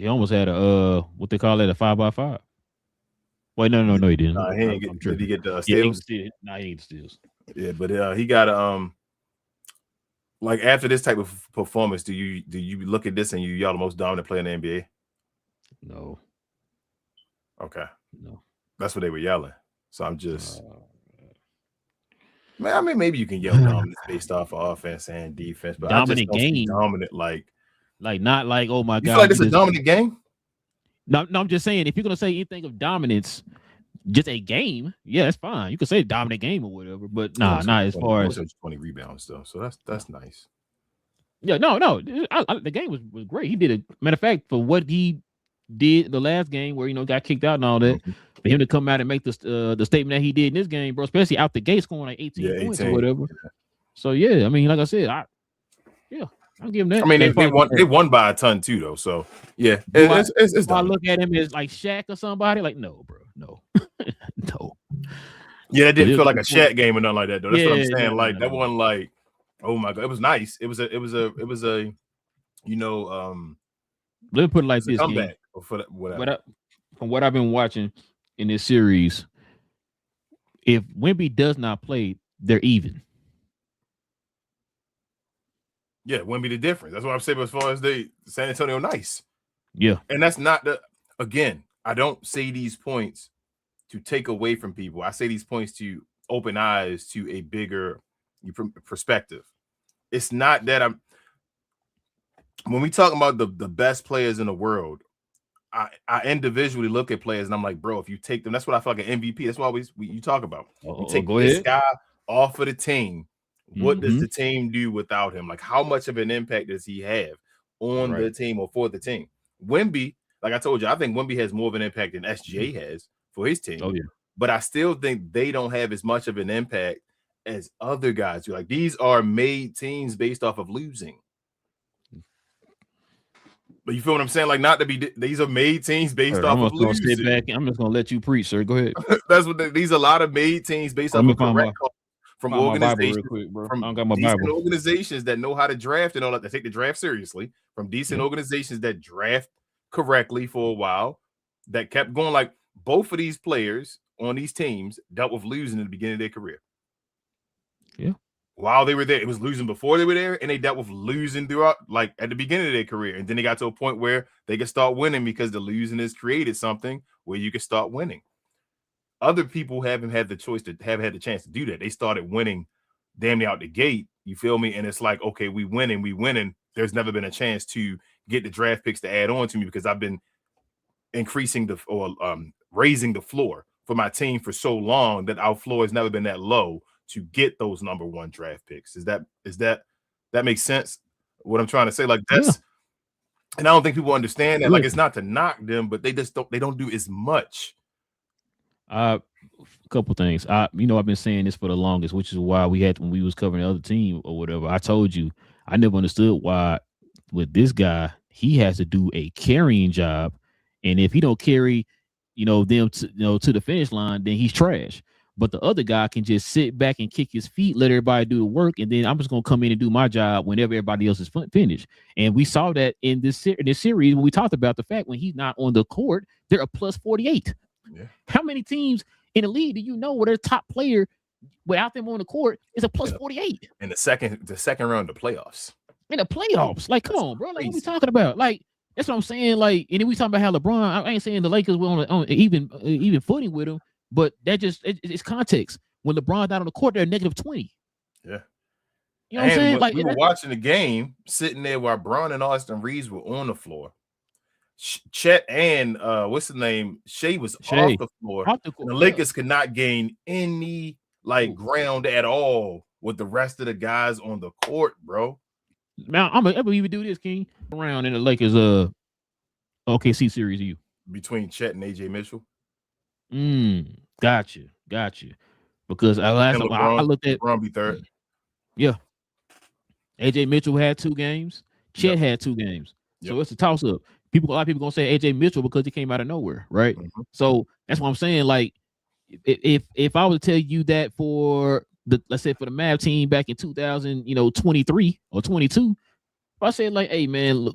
a what they call it, a 5x5. Wait, no, he didn't. Nah, did he get the steals? He didn't get the steals. Yeah, but he got like after this type of performance, do you look at this and y'all the most dominant player in the NBA? No. Okay. No. That's what they were yelling. So I'm just man, I mean, maybe you can yell dominance based off of offense and defense, but dominant game. Dominant, like not like, oh my God. You feel like this is a dominant game? No, I'm just saying, if you're gonna say anything of dominance, just a game, yeah, that's fine. You can say dominant game or whatever, but not as far as 20 rebounds though. So that's nice. Yeah, no, the game was great. He did a matter of fact for what he did the last game where got kicked out and all that. Mm-hmm. For him to come out and make the statement that he did in this game, bro, especially out the gate scoring like 18 points or whatever. Yeah. So yeah, I mean, like I said, I'll give him that. I mean, they won by a ton too, though. So yeah, it's I look at him as like Shaq or somebody. Like, no, bro, no, no. Yeah, it didn't feel like a Shaq game or nothing like that, though. That's what I'm saying. That one, like, oh my God, it was nice. It was a Let me put it like it's a this, King. comeback or for whatever. From what I've been watching in this series, if Wemby does not play, they're even. Yeah, wouldn't be the difference. That's what I'm saying as far as the San Antonio nice. Yeah. And that's not again, I don't say these points to take away from people. I say these points to open eyes to a bigger perspective. It's not that when we talk about the best players in the world, I individually look at players and I'm like, bro, if you take them, that's what I feel like an MVP. That's what you talk about. You take this guy off of the team. What does the team do without him? Like, how much of an impact does he have on the team or for the team? Wemby, like I told you, I think Wemby has more of an impact than SGA has for his team. Oh, yeah. But I still think they don't have as much of an impact as other guys do. Like, these are made teams based off of losing. But you feel what I'm saying? Like, not to be, these are made teams based off of losing. Sit back. I'm just gonna let you preach, sir. Go ahead. That's what these are a lot of made teams based off of correct from organizations, decent organizations that know how to draft and all that. They take the draft seriously, from decent organizations that draft correctly for a while, that kept going. Like, both of these players on these teams dealt with losing in the beginning of their career. Yeah. While they were there, it was losing before they were there, and they dealt with losing throughout, like at the beginning of their career. And then they got to a point where they could start winning because the losing has created something where you can start winning. Other people haven't had the choice to have had the chance to do that. They started winning damn near out the gate. You feel me? And it's like, okay, we winning. There's never been a chance to get the draft picks to add on to me because I've been increasing raising the floor for my team for so long that our floor has never been that low to get those number one draft picks. That makes sense? What I'm trying to say, like, that's, and I don't think people understand that. Like, it's not to knock them, but they don't do as much. A couple things. I've been saying this for the longest, which is why when we was covering the other team or whatever, I told you I never understood why with this guy he has to do a carrying job, and if he don't carry, them to the finish line, then he's trash. But the other guy can just sit back and kick his feet, let everybody do the work, and then I'm just gonna come in and do my job whenever everybody else is finished. And we saw that in this series when we talked about the fact when he's not on the court, they're a plus 48. Yeah. How many teams in the league do you know where their top player without them on the court is a plus 48? In the second round of the playoffs. In the playoffs. Like, come on, bro. Like, what are we talking about? Like, that's what I'm saying. Like, and then we talking about how LeBron, I ain't saying the Lakers were on even footing with him, but that just it's context. When LeBron's not on the court, they're negative 20. Yeah. You know what I'm saying? Like, we were watching the game, sitting there while Bron and Austin Reeves were on the floor. Chet and what's the name? Shea was off the floor. The Lakers could not gain any ground at all with the rest of the guys on the court, bro. Now I'm gonna even do this, King. Around in the Lakers OKC series, you between Chet and AJ Mitchell. Gotcha. Because I looked at LeBron be third. Yeah. AJ Mitchell had 2 games. Chet had 2 games. So it's a toss up. A lot of people gonna say AJ Mitchell because he came out of nowhere, right? Mm-hmm. So that's what I'm saying. Like, if I was to tell you that for let's say for the Mavs team back in 2023 or 22, if I said like, hey man,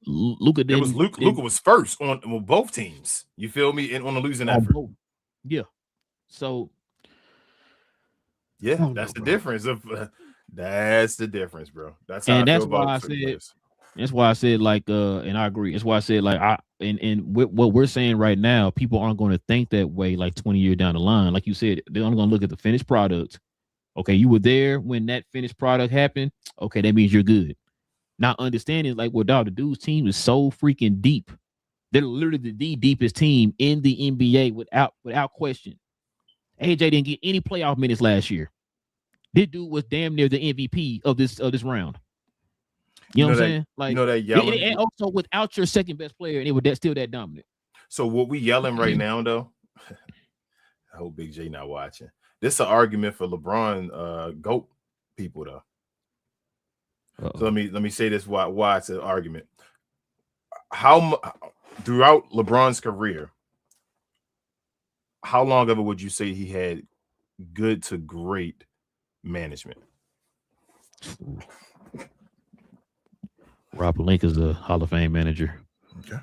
Luka didn't. Luka was first on both teams. You feel me? And on the losing effort. Yeah. So. Yeah, that's the difference. That's the difference, bro. That's how I feel about players. That's why I said and I agree. That's why I said what we're saying right now, people aren't going to think that way 20 years down the line. Like you said, they're only going to look at the finished product. Okay, you were there when that finished product happened. Okay, that means you're good. Not understanding the dude's team is so freaking deep. They're literally the deepest team in the NBA without question. AJ didn't get any playoff minutes last year. This dude was damn near the MVP of this round. You know what I'm saying? Like, that yelling. And also without your second best player, and it was still that dominant. So what we yelling right now, though, I hope Big J not watching. This is an argument for LeBron GOAT people, though. Uh-oh. So let me say this why it's an argument. How throughout LeBron's career, how long of it would you say he had good to great management? Rob Pelinka is a Hall of Fame manager. Okay.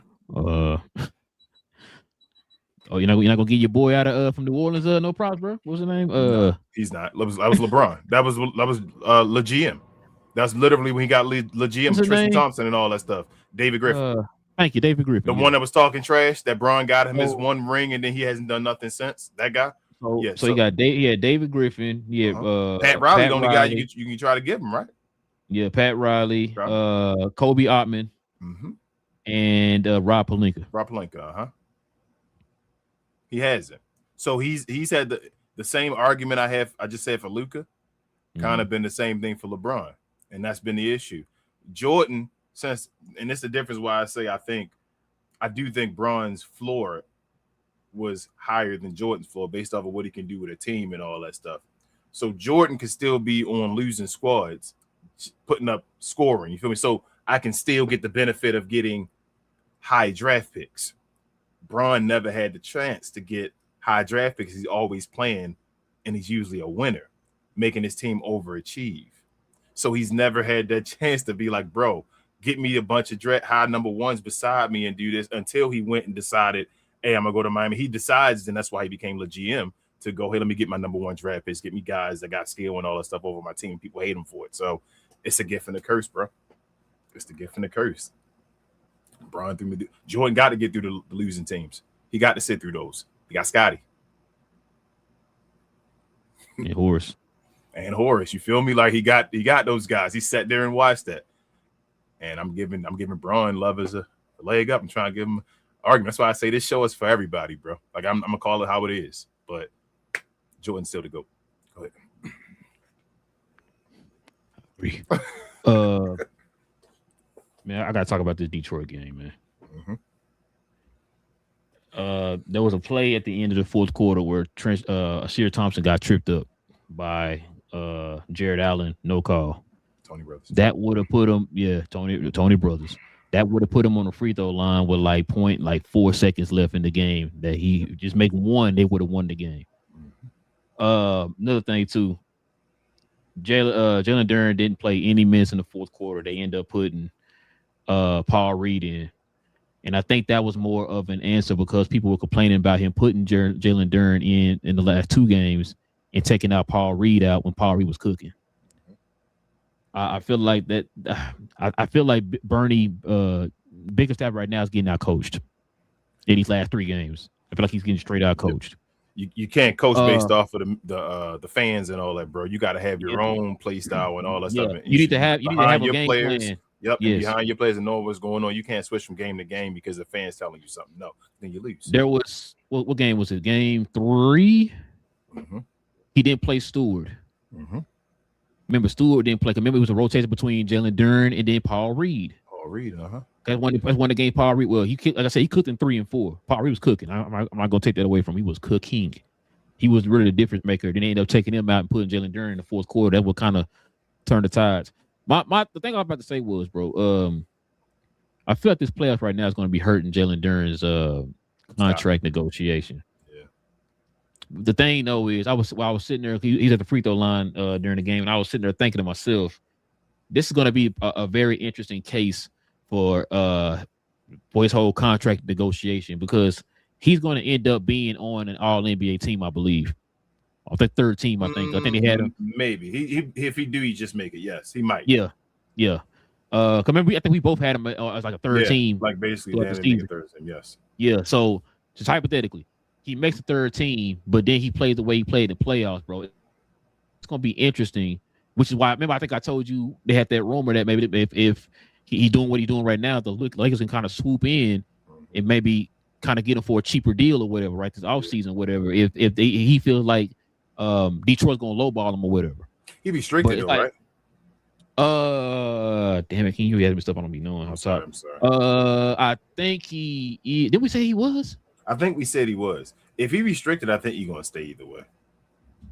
Oh, you're not gonna get your boy out of from New Orleans. No props, bro. What's his name? No, he's not. That was LeBron. that was Le GM. That's literally when he got Le GM, Tristan Thompson, and all that stuff. David Griffin. Thank you, David Griffin. The one that was talking trash. That Bron got him his one ring, and then he hasn't done nothing since. That guy. So he got David Griffin. Yeah, Pat Riley, the only guy you can try to give him, right? Yeah, Pat Riley, Kobe Ottman, and Rob Pelinka. Rob Pelinka, He hasn't. So he's had the same argument I just said for Luka, kind of been the same thing for LeBron, and that's been the issue. Jordan, and it's the difference why I say I do think Bron's floor was higher than Jordan's floor based off of what he can do with a team and all that stuff. So Jordan can still be on losing squads, putting up scoring. You feel me? So I can still get the benefit of getting high draft picks. Bron never had the chance to get high draft picks. He's always playing, and he's usually a winner, making his team overachieve. So he's never had that chance to be like, bro, get me a bunch of high number ones beside me and do this, until he went and decided, hey, I'm going to go to Miami. He decides, and that's why he became the GM, to go, hey, let me get my number one draft picks, get me guys that got skill and all that stuff over my team. People hate him for it. So it's a gift and a curse, bro. It's the gift and the curse. Jordan got to get through the losing teams. He got to sit through those. He got Scotty. And Horace. And Horace. You feel me? Like he got those guys. He sat there and watched that. And I'm giving Bron love as a leg up. I'm trying to give him an argument. That's why I say this show is for everybody, bro. Like I'm gonna call it how it is. But Jordan's still the GOAT. Go ahead. Man, I gotta talk about this Detroit game, man. There was a play at the end of the fourth quarter where Asir Thompson got tripped up by Jared Allen, no call. Tony Brothers. That would have put him, Tony Brothers. That would have put him on the free throw line with like 4 seconds left in the game. That he just make one, they would have won the game. Another thing too, Jalen Duren didn't play any minutes in the fourth quarter. They end up putting Paul Reed in, and I think that was more of an answer because people were complaining about him putting Jalen Duren in the last two games and taking out Paul Reed out when Paul Reed was cooking. I feel like that. I feel like Bernie Bickerstaff right now is getting out coached in these last three games. I feel like he's getting straight out coached. You can't coach based off of the fans and all that, bro. You got to have your own play style and all that stuff. You need to have a game players. Plan. Yep, yes. Behind your players and know what's going on. You can't switch from game to game because the fans telling you something. No, then you lose. There was what game was it? Game 3. He didn't play Stewart. Remember, Stewart didn't play. Remember, it was a rotation between Jalen Duren and then Paul Reed. That's one the game Paul Reed. Well, like I said, he cooked in 3 and 4. Paul Reed was cooking. I'm not gonna take that away from him. He was cooking. He was really the difference maker. Then they ended up taking him out and putting Jalen Duren in the fourth quarter. That would kind of turn the tides. The thing I was about to say was, bro, I feel like this playoff right now is going to be hurting Jalen Duren's contract negotiation. Yeah. The thing though is, I was sitting there. He's at the free throw line during the game, and I was sitting there thinking to myself, this is going to be a very interesting case for his whole contract negotiation because he's going to end up being on an All NBA team, I believe. On the third team, I think they had him. Maybe he if he do, he just make it. Yes, he might. Yeah. Remember, I think we both had him as like a third team, like basically a third team. Yes. Yeah. So just hypothetically, he makes the third team, but then he plays the way he played in the playoffs, bro. It's gonna be interesting. Which is why, remember, I think I told you they had that rumor that maybe if he's doing what he's doing right now, the Lakers can kind of swoop in and maybe kind of get him for a cheaper deal or whatever, right? This offseason, whatever. If he feels like Detroit's gonna lowball him or whatever. He be restricted though, like, right? Damn it, King, you had me stuff I don't be knowing. I'm sorry. I think did we say he was? I think we said he was. If he restricted, I think he's gonna stay either way.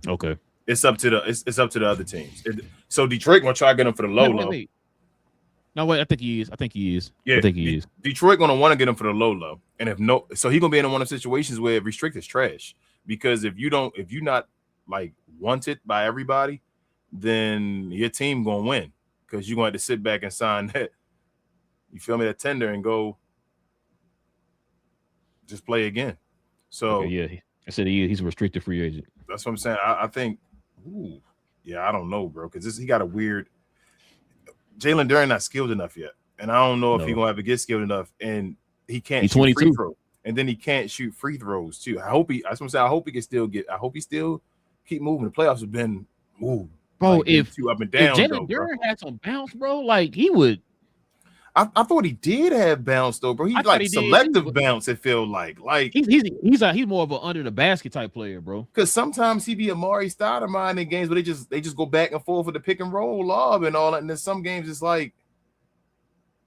Okay. It's up to the other teams. So Detroit gonna try to get him for the low. Wait. No, wait. I think he is. Yeah, I think he is. Detroit gonna want to get him for the low, and if no, so he gonna be in one of the situations where restricted is trash because if you're not like wanted by everybody, then your team gonna win because you're gonna have to sit back and sign you feel me, that tender and go just play again. So Okay, yeah. I said he's a restricted free agent. that's what I'm saying. I think, yeah, I don't know, bro, because he got a weird. Jalen Duren not skilled enough yet, and I don't know if he's gonna ever get skilled enough, and he can't He's shoot 22. free throw, and then he can't shoot free throws too. I hope he. I hope he can still get. I hope he still keep moving. The playoffs have been moved, bro. Like, If too up and down, Jalen Duren had some bounce, bro, like he would. I thought he did have bounce though, bro. He like selective bounce. It feel like he's more of an under the basket type player, bro. Because sometimes he be Amari Stoudemire in games where they just go back and forth with the pick and roll lob and all that. And then some games it's like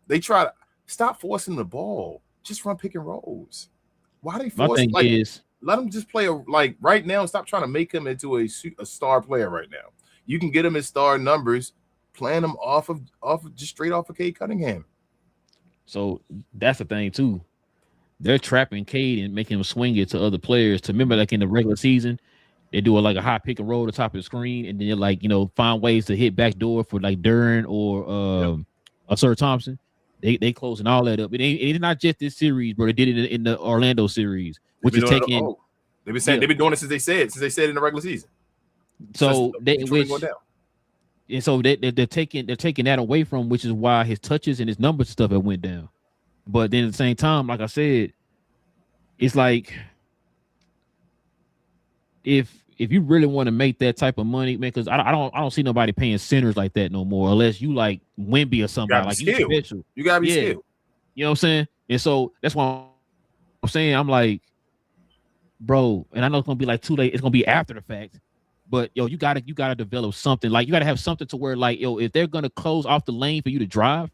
they try to stop forcing the ball, just run pick and rolls. Why they force? My thing is, let him just play right now. Stop trying to make him into a star player right now. You can get him his star numbers, playing him off of just straight off of Cade Cunningham. So that's the thing too. They're trapping Cade and making him swing it to other players. To remember, like in the regular season, they do a high pick and roll to the top of the screen, and then they're find ways to hit back door for like Duren or Sir Thompson. They closing all that up. It's not just this series, bro. They did it in the Orlando series, which is taking. They've been doing it since they said in the regular season. So they're taking that away from, which is why his touches and his numbers stuff have went down. But then at the same time, like I said, it's like if you really want to make that type of money, man, because I don't see nobody paying centers like that no more, unless you like Wemby or somebody like you special. You gotta be skilled. You know what I'm saying? And so that's why I'm saying I'm like, bro, and I know it's gonna be like too late. It's gonna be after the fact. But you gotta develop something. Like you gotta have something to where like if they're gonna close off the lane for you to drive,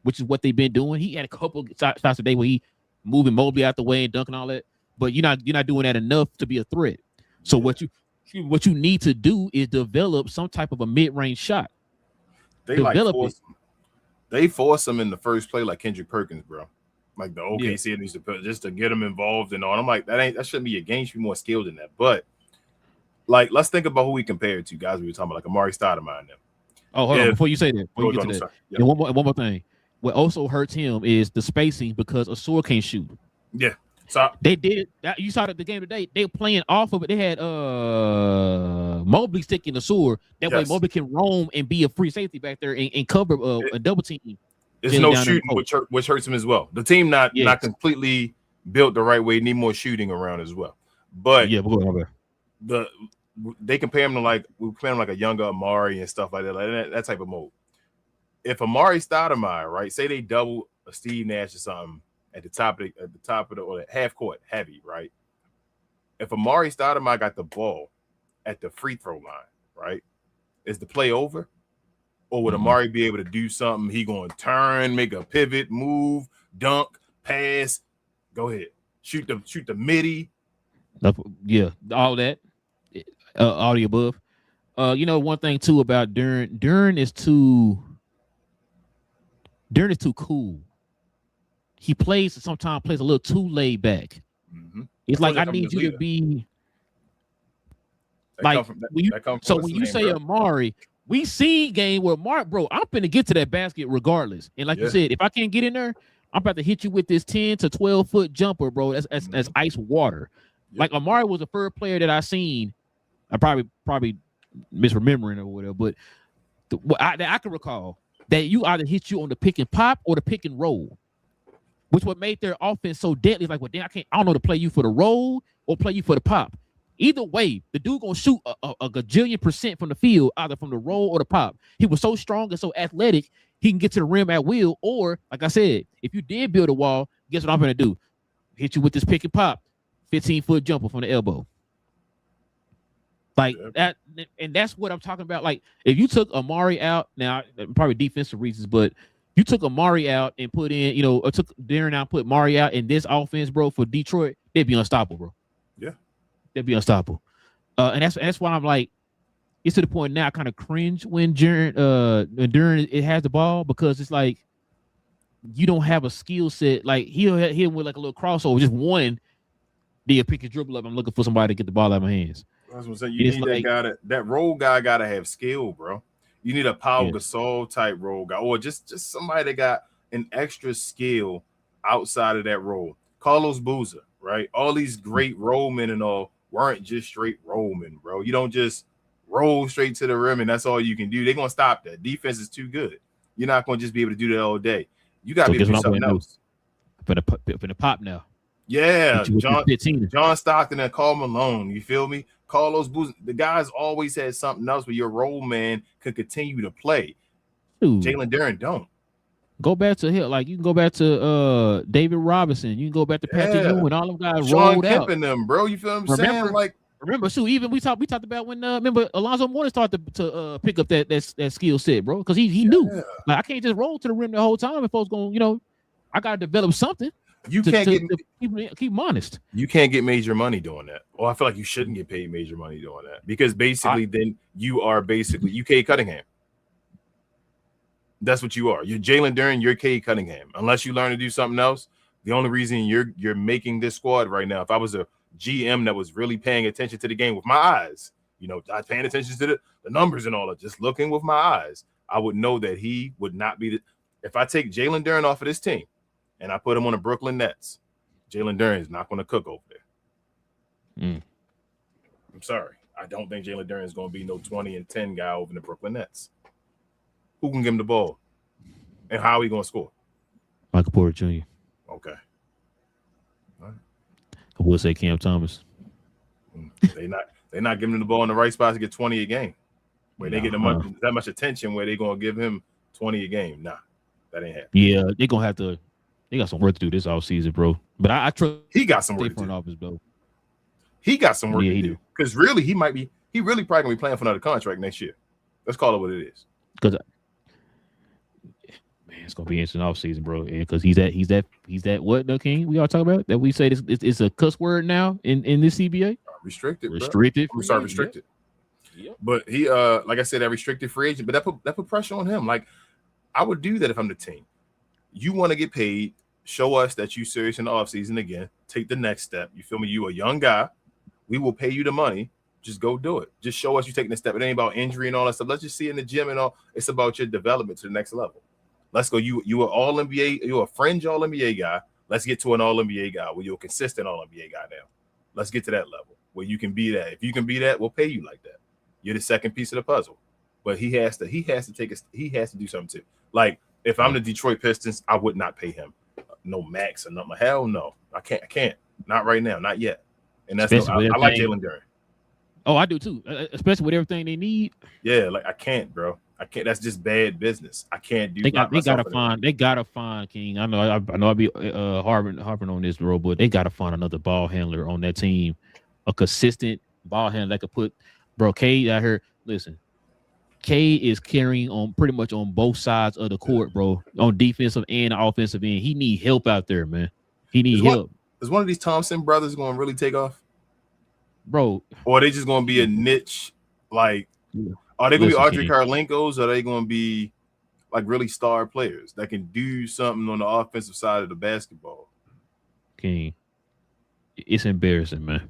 which is what they've been doing. He had a couple shots today where he moving Mobley out the way and dunking all that. But you're not doing that enough to be a threat. So what you need to do is develop some type of a mid-range shot. They force him in the first play like Kendrick Perkins, bro. Like the OKC needs to put just to get him involved and all. I'm like that shouldn't be a game. You should be more skilled than that. But like, let's think about who we compared to, guys. We were talking about like Amari Stoudemire and them. Oh, hold on. Before you say that, before you get to that, and one more thing. What also hurts him is the spacing because Asur can't shoot. Yeah. So they did that. You saw that the game today. They were playing off of it. They had Mobley sticking Asur. That way Mobley can roam and be a free safety back there and cover a double team. There's no shooting, which hurts him as well. The team not completely built the right way. Need more shooting around as well. But they compare him to like a younger Amari and stuff like that type of mode. If Amari Stoudemire, right, say they double a Steve Nash or something at the top of the or the half court heavy, right? If Amari Stoudemire got the ball at the free throw line, right, is the play over? Or would Amari be able to do something? He going to turn, make a pivot, move, dunk, pass, go ahead, shoot the midi. Yeah, all that. All the above. One thing too about Duren is too cool. He sometimes plays a little too laid back. Mm-hmm. It's like I need you to be like when you say Amari, we see game where Mark, bro, I'm finna get to that basket regardless. And like you said, if I can't get in there, I'm about to hit you with this 10 to 12 foot jumper, bro. That's ice water. Yep. Like Amari was the first player that I seen. I probably misremembering or whatever, but I can recall that you either hit you on the pick and pop or the pick and roll, which what made their offense so deadly. Like, well, then I don't know to play you for the roll or play you for the pop. Either way, the dude gonna shoot a gajillion % from the field, either from the roll or the pop. He was so strong and so athletic, he can get to the rim at will. Or, like I said, if you did build a wall, guess what I'm gonna do? Hit you with this pick and pop, 15-foot jumper from the elbow. Like that, and that's what I'm talking about. Like, if you took Amari out, now probably defensive reasons, but you took Amari out and put in, or took Duren out, put Amari out in this offense, bro, for Detroit, they'd be unstoppable, bro. Yeah, they'd be unstoppable. And that's why I'm like, it's to the point now I kind of cringe when Duren it has the ball, because it's like you don't have a skill set. Like he'll hit him with like a little crossover, just one. They'll pick his dribble up. I'm looking for somebody to get the ball out of my hands. I was gonna say you need that role guy gotta have skill, bro. You need a Pau Gasol type role guy, or just somebody that got an extra skill outside of that role. Carlos Boozer, right? All these great rollmen and all weren't just straight rollmen, bro. You don't just roll straight to the rim and that's all you can do. They're gonna stop that. Defense is too good. You're not gonna just be able to do that all day. You gotta be able to do something else. For the pop now. Yeah, John Stockton and Karl Malone. You feel me? Carlos Boozer. The guys always had something else where your role man could continue to play. Jalen Duren don't. Go back to him. Like you can go back to David Robinson. You can go back to Patrick Ewing. All them guys rolled out. And them, bro. You feel what I'm saying? Like remember, even we talked about when remember Alonzo Mourning started to pick up that skill set, bro, because he knew like I can't just roll to the rim the whole time if folks going, I gotta develop something. You can't keep them honest. You can't get major money doing that. Well, I feel like you shouldn't get paid major money doing that because basically then you are basically UK Cunningham. That's what you are. You're Jalen Duren, you're Cade Cunningham. Unless you learn to do something else, the only reason you're making this squad right now, if I was a GM that was really paying attention to the game with my eyes, I paying attention to the numbers and all that, just looking with my eyes, I would know that he would not be if I take Jalen Duren off of this team and I put him on the Brooklyn Nets, Jalen Duren is not going to cook over there. I'm sorry. I don't think Jalen Duren is going to be no 20 and 10 guy over in the Brooklyn Nets. Who can give him the ball? And how are we going to score? Michael Porter Jr. Okay. All right. I will say Cam Thomas. They're not giving him the ball in the right spots to get 20 a game. Where they get that much attention where they're going to give him 20 a game. Nah, that ain't happening. Yeah, they're going to have to. They got some work to do this offseason, bro. But I trust he got some work to do. Office, bro. He got some work to do. Because really, he really probably going to be playing for another contract next year. Let's call it what it is. Because it's gonna be interesting off season, bro. Because he's that what the King we all talk about that we say it's a cuss word now in this CBA. Restricted. I'm sorry, restricted. Yep. But he like I said, that restricted free agent. But that put pressure on him. Like I would do that if I'm the team. You want to get paid? Show us that you serious in the offseason again. Take the next step. You feel me? You a young guy. We will pay you the money. Just go do it. Just show us you taking the step. It ain't about injury and all that stuff. Let's just see in the gym and all. It's about your development to the next level. Let's go. You are all NBA. You're a fringe all NBA guy. Let's get to an all NBA guy where you're a consistent all NBA guy now. Let's get to that level where you can be that. If you can be that, we'll pay you like that. You're the second piece of the puzzle. But he has to do something too. Like if I'm the Detroit Pistons, I would not pay him no max or nothing. Hell no. I can't. Not right now. Not yet. And that's I like Jalen Duren. Oh, I do too. Especially with everything they need. Yeah, like I can't, bro. I can't. That's just bad business. I can't do. They gotta find King. I know I'll be harping on this, bro, but they gotta find another ball handler on that team, a consistent ball handler that could put, bro. Cade out here. Listen, Cade is carrying on pretty much on both sides of the court, bro. On defensive and offensive end, he need help out there, man. He need help. Is one of these Thompson brothers going to really take off, bro? Or are they just going to be a niche? Like, are they going to be Audrey Karlenkos? Or are they going to be like really star players that can do something on the offensive side of the basketball? King, it's embarrassing, man.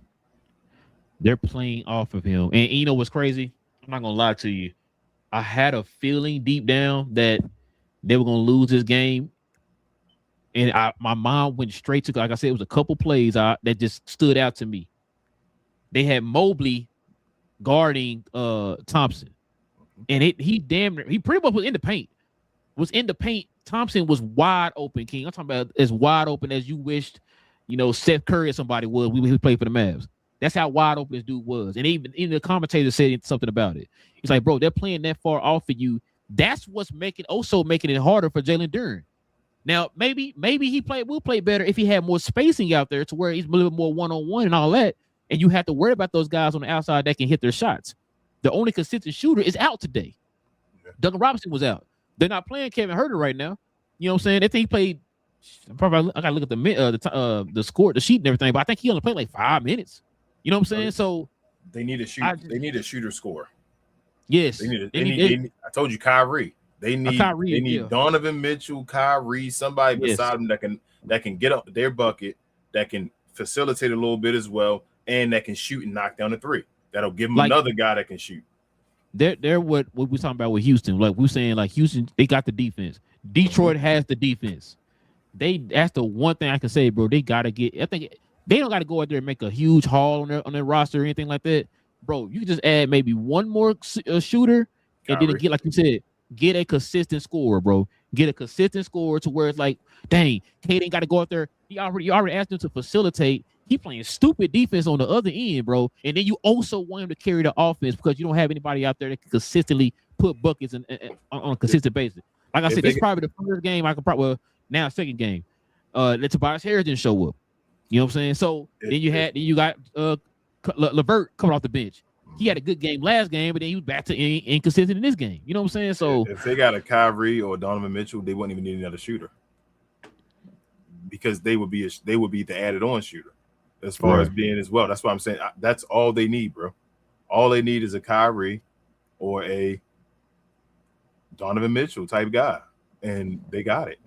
They're playing off of him, and you know what's crazy? I'm not gonna lie to you. I had a feeling deep down that they were gonna lose this game, and my mind went straight to, like I said, it was a couple plays that just stood out to me. They had Mobley guarding Thompson, and he pretty much was in the paint. Thompson was wide open, King. I'm talking about as wide open as you wished, Seth Curry or somebody was. We played for the Mavs. That's how wide open this dude was. And even the commentator said something about it. He's like, bro, they're playing that far off of you. That's what's making it harder for Jalen Duren. Now, maybe will play better if he had more spacing out there to where he's a little bit more one-on-one and all that. And you have to worry about those guys on the outside that can hit their shots. The only consistent shooter is out today. Duncan Robinson was out. They're not playing Kevin Huerter right now. You know what I'm saying? They think he played. Probably I gotta look at the score, the sheet and everything, but I think he only played like 5 minutes. You know what I'm saying? So they need a shooter score. Yes. I told you Kyrie. They need Donovan Mitchell, Kyrie, somebody beside them that can get up their bucket, that can facilitate a little bit as well, and that can shoot and knock down the three. That'll give them another guy that can shoot. They're what we're talking about with Houston. Like we're saying, like Houston, they got the defense. Detroit has the defense. That's the one thing I can say, bro. They gotta get. I think they don't gotta go out there and make a huge haul on their roster or anything like that, bro. You can just add maybe one more shooter, and then get, like you said, get a consistent scorer, bro. Get a consistent scorer to where it's like, dang, Cade ain't got to go out there. You already asked him to facilitate. He playing stupid defense on the other end, bro. And then you also want him to carry the offense because you don't have anybody out there that can consistently put buckets on a consistent basis. Like I said, this is probably the first game I could probably. Now, second game, let Tobias Harris didn't show up. You know what I'm saying? So then you got LeVert coming off the bench. He had a good game last game, but then he was back to inconsistent in this game. You know what I'm saying? So if they got a Kyrie or Donovan Mitchell, they wouldn't even need another shooter because they would be the added on shooter as far as being as well. That's why I'm saying that's all they need, bro. All they need is a Kyrie or a Donovan Mitchell type guy, and they got it.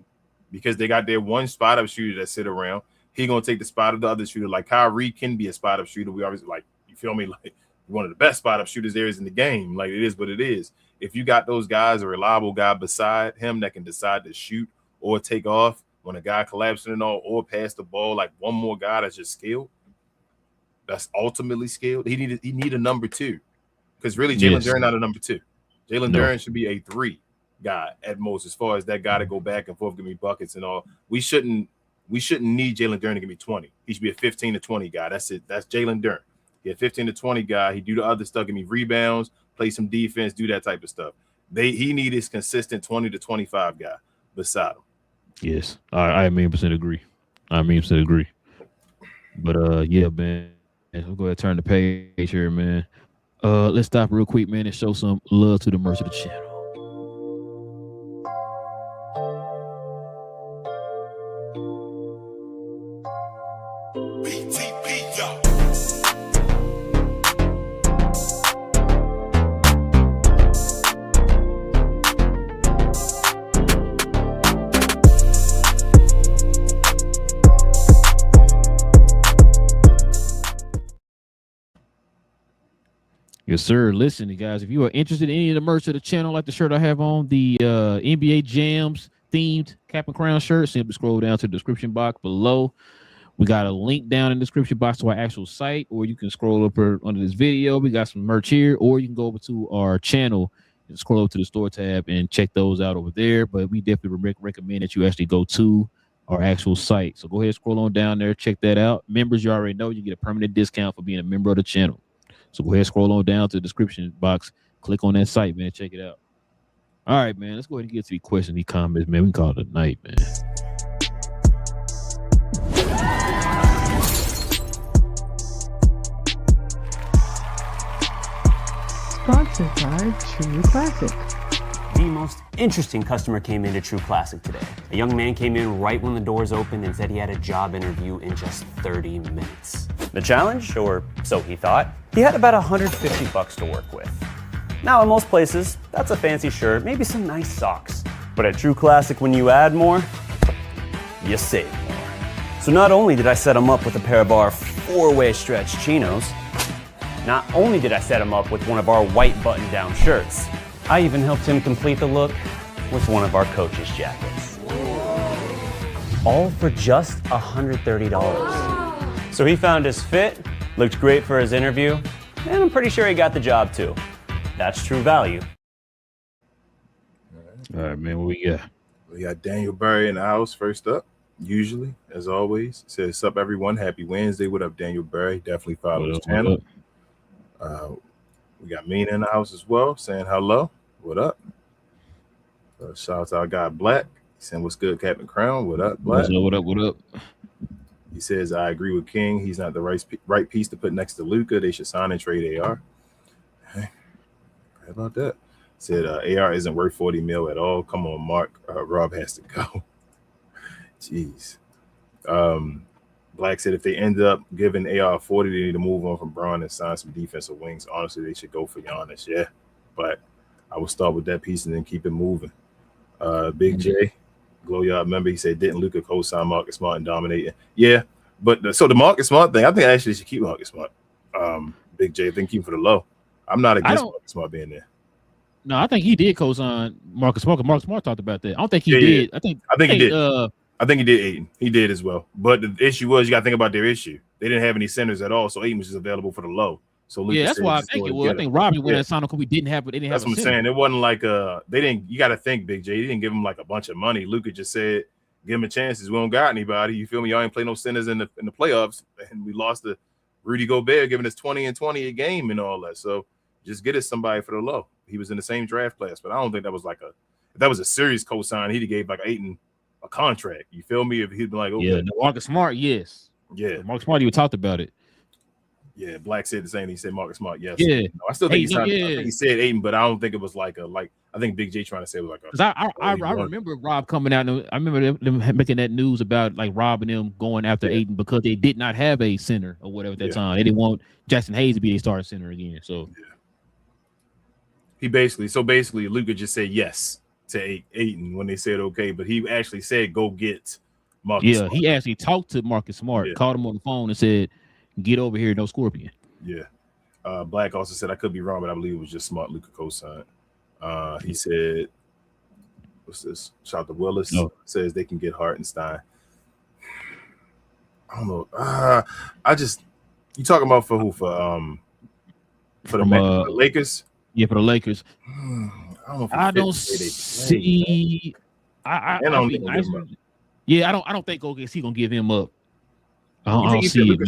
Because they got their one spot up shooter that sit around. He gonna take the spot of the other shooter. Like Kyrie can be a spot up shooter. We always like, you feel me? Like one of the best spot up shooters there is in the game. Like it is what it is. If you got those guys, a reliable guy beside him that can decide to shoot or take off when a guy collapsing and all, or pass the ball, like one more guy that's just skilled. That's ultimately skilled. He need a number two. Because really Jalen Duren not a number two. Jalen Duren should be a 3. Guy at most, as far as that guy to go back and forth, give me buckets and all. We shouldn't need Jalen Duren to give me 20. He should be a 15 to 20 guy. That's it. That's Jalen Duren. He a 15 to 20 guy. He do the other stuff, give me rebounds, play some defense, do that type of stuff. He need his consistent 20 to 25 guy beside him. Yes, I 1,000,000% agree. I 1,000,000% agree. But yeah, man, we'll go ahead and turn the page here, man. Let's stop real quick, man, and show some love to the merch of the channel. Yes, sir. Listen, guys, if you are interested in any of the merch of the channel, like the shirt I have on, the NBA Jams themed cap and crown shirt, simply scroll down to the description box below. We got a link down in the description box to our actual site, or you can scroll up under this video. We got some merch here, or you can go over to our channel and scroll over to the store tab and check those out over there. But we definitely recommend that you actually go to our actual site. So go ahead, scroll on down there, check that out. Members, you already know you get a permanent discount for being a member of the channel. So go ahead, scroll on down to the description box, click on that site, man, check it out. All right, man, let's go ahead and get to the questions, these comments, man. We can call it a night, man. Sponsored by True Classic. The most interesting customer came into True Classic today. A young man came in right when the doors opened and said he had a job interview in just 30 minutes. The challenge, or so he thought, he had about $150 to work with. Now in most places, that's a fancy shirt, maybe some nice socks. But at True Classic, when you add more, you save more. So not only did I set him up with a pair of our 4-way stretch chinos, not only did I set him up with one of our white button-down shirts, I even helped him complete the look with one of our coach's jackets. All for just $130. So he found his fit, looked great for his interview, and I'm pretty sure he got the job too. That's true value. All right, man, what we got? We got Daniel Berry in the house first up, usually, as always. Says, sup, everyone. Happy Wednesday. What up, Daniel Berry? Definitely follow his channel. We got Mina in the house as well, saying hello. What up? Shout out to our guy Black. He's saying, what's good, Captain Crown? What up, Black? What up, what up? He says, I agree with King. He's not the right piece to put next to Luka. They should sign and trade AR. Hey, how about that? Said AR isn't worth 40 mil at all. Come on, Mark. Rob has to go. Jeez. Black said if they end up giving AR 40, they need to move on from Braun and sign some defensive wings. Honestly, they should go for Giannis. Yeah, but I will start with that piece and then keep it moving. Big J, Glow Yard member, he said, didn't Luka co-sign Marcus Smart and dominate? Yeah, but so the Marcus Smart thing, I think I actually should keep Marcus Smart. Big J, I think keep him for the low. I'm not against Marcus Smart being there. No, I think he did co-sign Marcus Smart. Marcus Smart talked about that. I don't think he did. I think he did. I think he did Ayton. He did as well. But the issue was you got to think about their issue. They didn't have any centers at all, so Ayton was just available for the low. So Lucas that's why I think it was. I think Robbie went and signed him because we didn't have. They didn't have. That's what I'm saying. It wasn't like they didn't. You got to think, Big J. He didn't give him like a bunch of money. Luka just said, "Give him a chance. We don't got anybody. You feel me? Y'all ain't play no centers in the playoffs, and we lost to Rudy Gobert, giving us 20 and 20 a game and all that. So just get us somebody for the low. He was in the same draft class, but I don't think that was like if that was a serious cosign, he'd have gave like Ayton a contract. You feel me? If he'd been like, okay, Marcus Smart, yes, Marcus Smart, you talked about it. Yeah, Black said the same. He said Marcus Smart. Yes. Yeah. No, I still think I think he said Ayton, but I don't think it was like I think Big J trying to say it was like because I remember Rob coming out and I remember them making that news about like Rob and them going after Ayton because they did not have a center or whatever at that time. They didn't want Jackson Hayes to be their starting center again. So he basically Luka just said yes to Ayton when they said okay, but he actually said go get Marcus Smart. He actually talked to Marcus Smart, called him on the phone and said, get over here, no Scorpion. Yeah. Black also said, I could be wrong, but I believe it was just Smart Luka cosign. He said, what's this? Shout out to Willis. Says they can get Hartenstein. I don't know. You talking about for who? For the Lakers? Yeah, for the Lakers. I don't see. I don't think OKC gonna give him up. I don't see it, man.